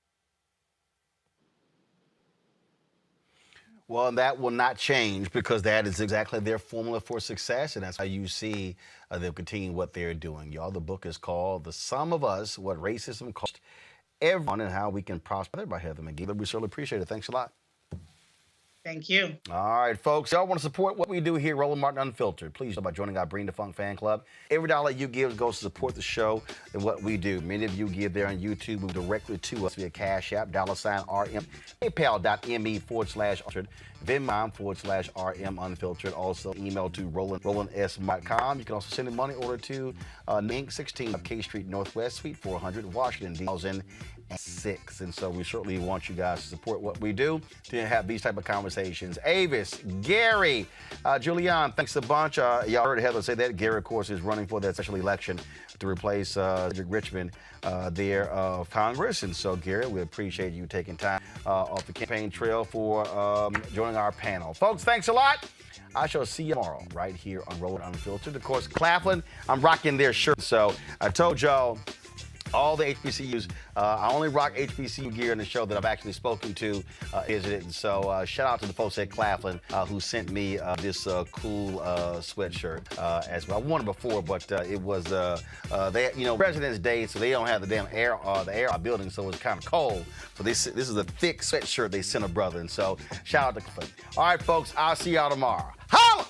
Well, that will not change because that is exactly their formula for success, and that's how you see them continue what they're doing. Y'all, the book is called The Sum of Us, What Racism Cost Everyone and How We Can Prosper by Heather McGhee. We certainly appreciate it. Thanks a lot. Thank you. All right, folks. Y'all want to support what we do here, Roland Martin Unfiltered. Please by joining our Bring the Funk fan club. Every dollar you give goes to support the show and what we do. Many of you give there on YouTube, move directly to us via Cash App, $RM, PayPal.me/unfiltered, Venmo /RM Unfiltered. Also, email to RolandS.com. You can also send a money order to Inc. 16 of K Street Northwest, Suite 400, Washington, 2006. And so we certainly want you guys to support what we do to have these type of conversations. Avis, Gary, Julian, thanks a bunch. Y'all heard Heather say that. Gary, of course, is running for that special election to replace Cedric Richmond there of Congress. And so, Gary, we appreciate you taking time off the campaign trail for joining our panel. Folks, thanks a lot. I shall see you tomorrow right here on Roland Unfiltered. Of course, Claflin, I'm rocking their shirt. So I told y'all all the HBCUs. I only rock HBCU gear in the show that I've actually spoken to, visited. And so shout out to the folks at Claflin who sent me this cool sweatshirt as well. I won it before, but it was President's Day, so they don't have the damn air, the air building, so it's kind of cold. So this is a thick sweatshirt they sent a brother, and so shout out to Claflin. All right, folks, I'll see y'all tomorrow. Holla!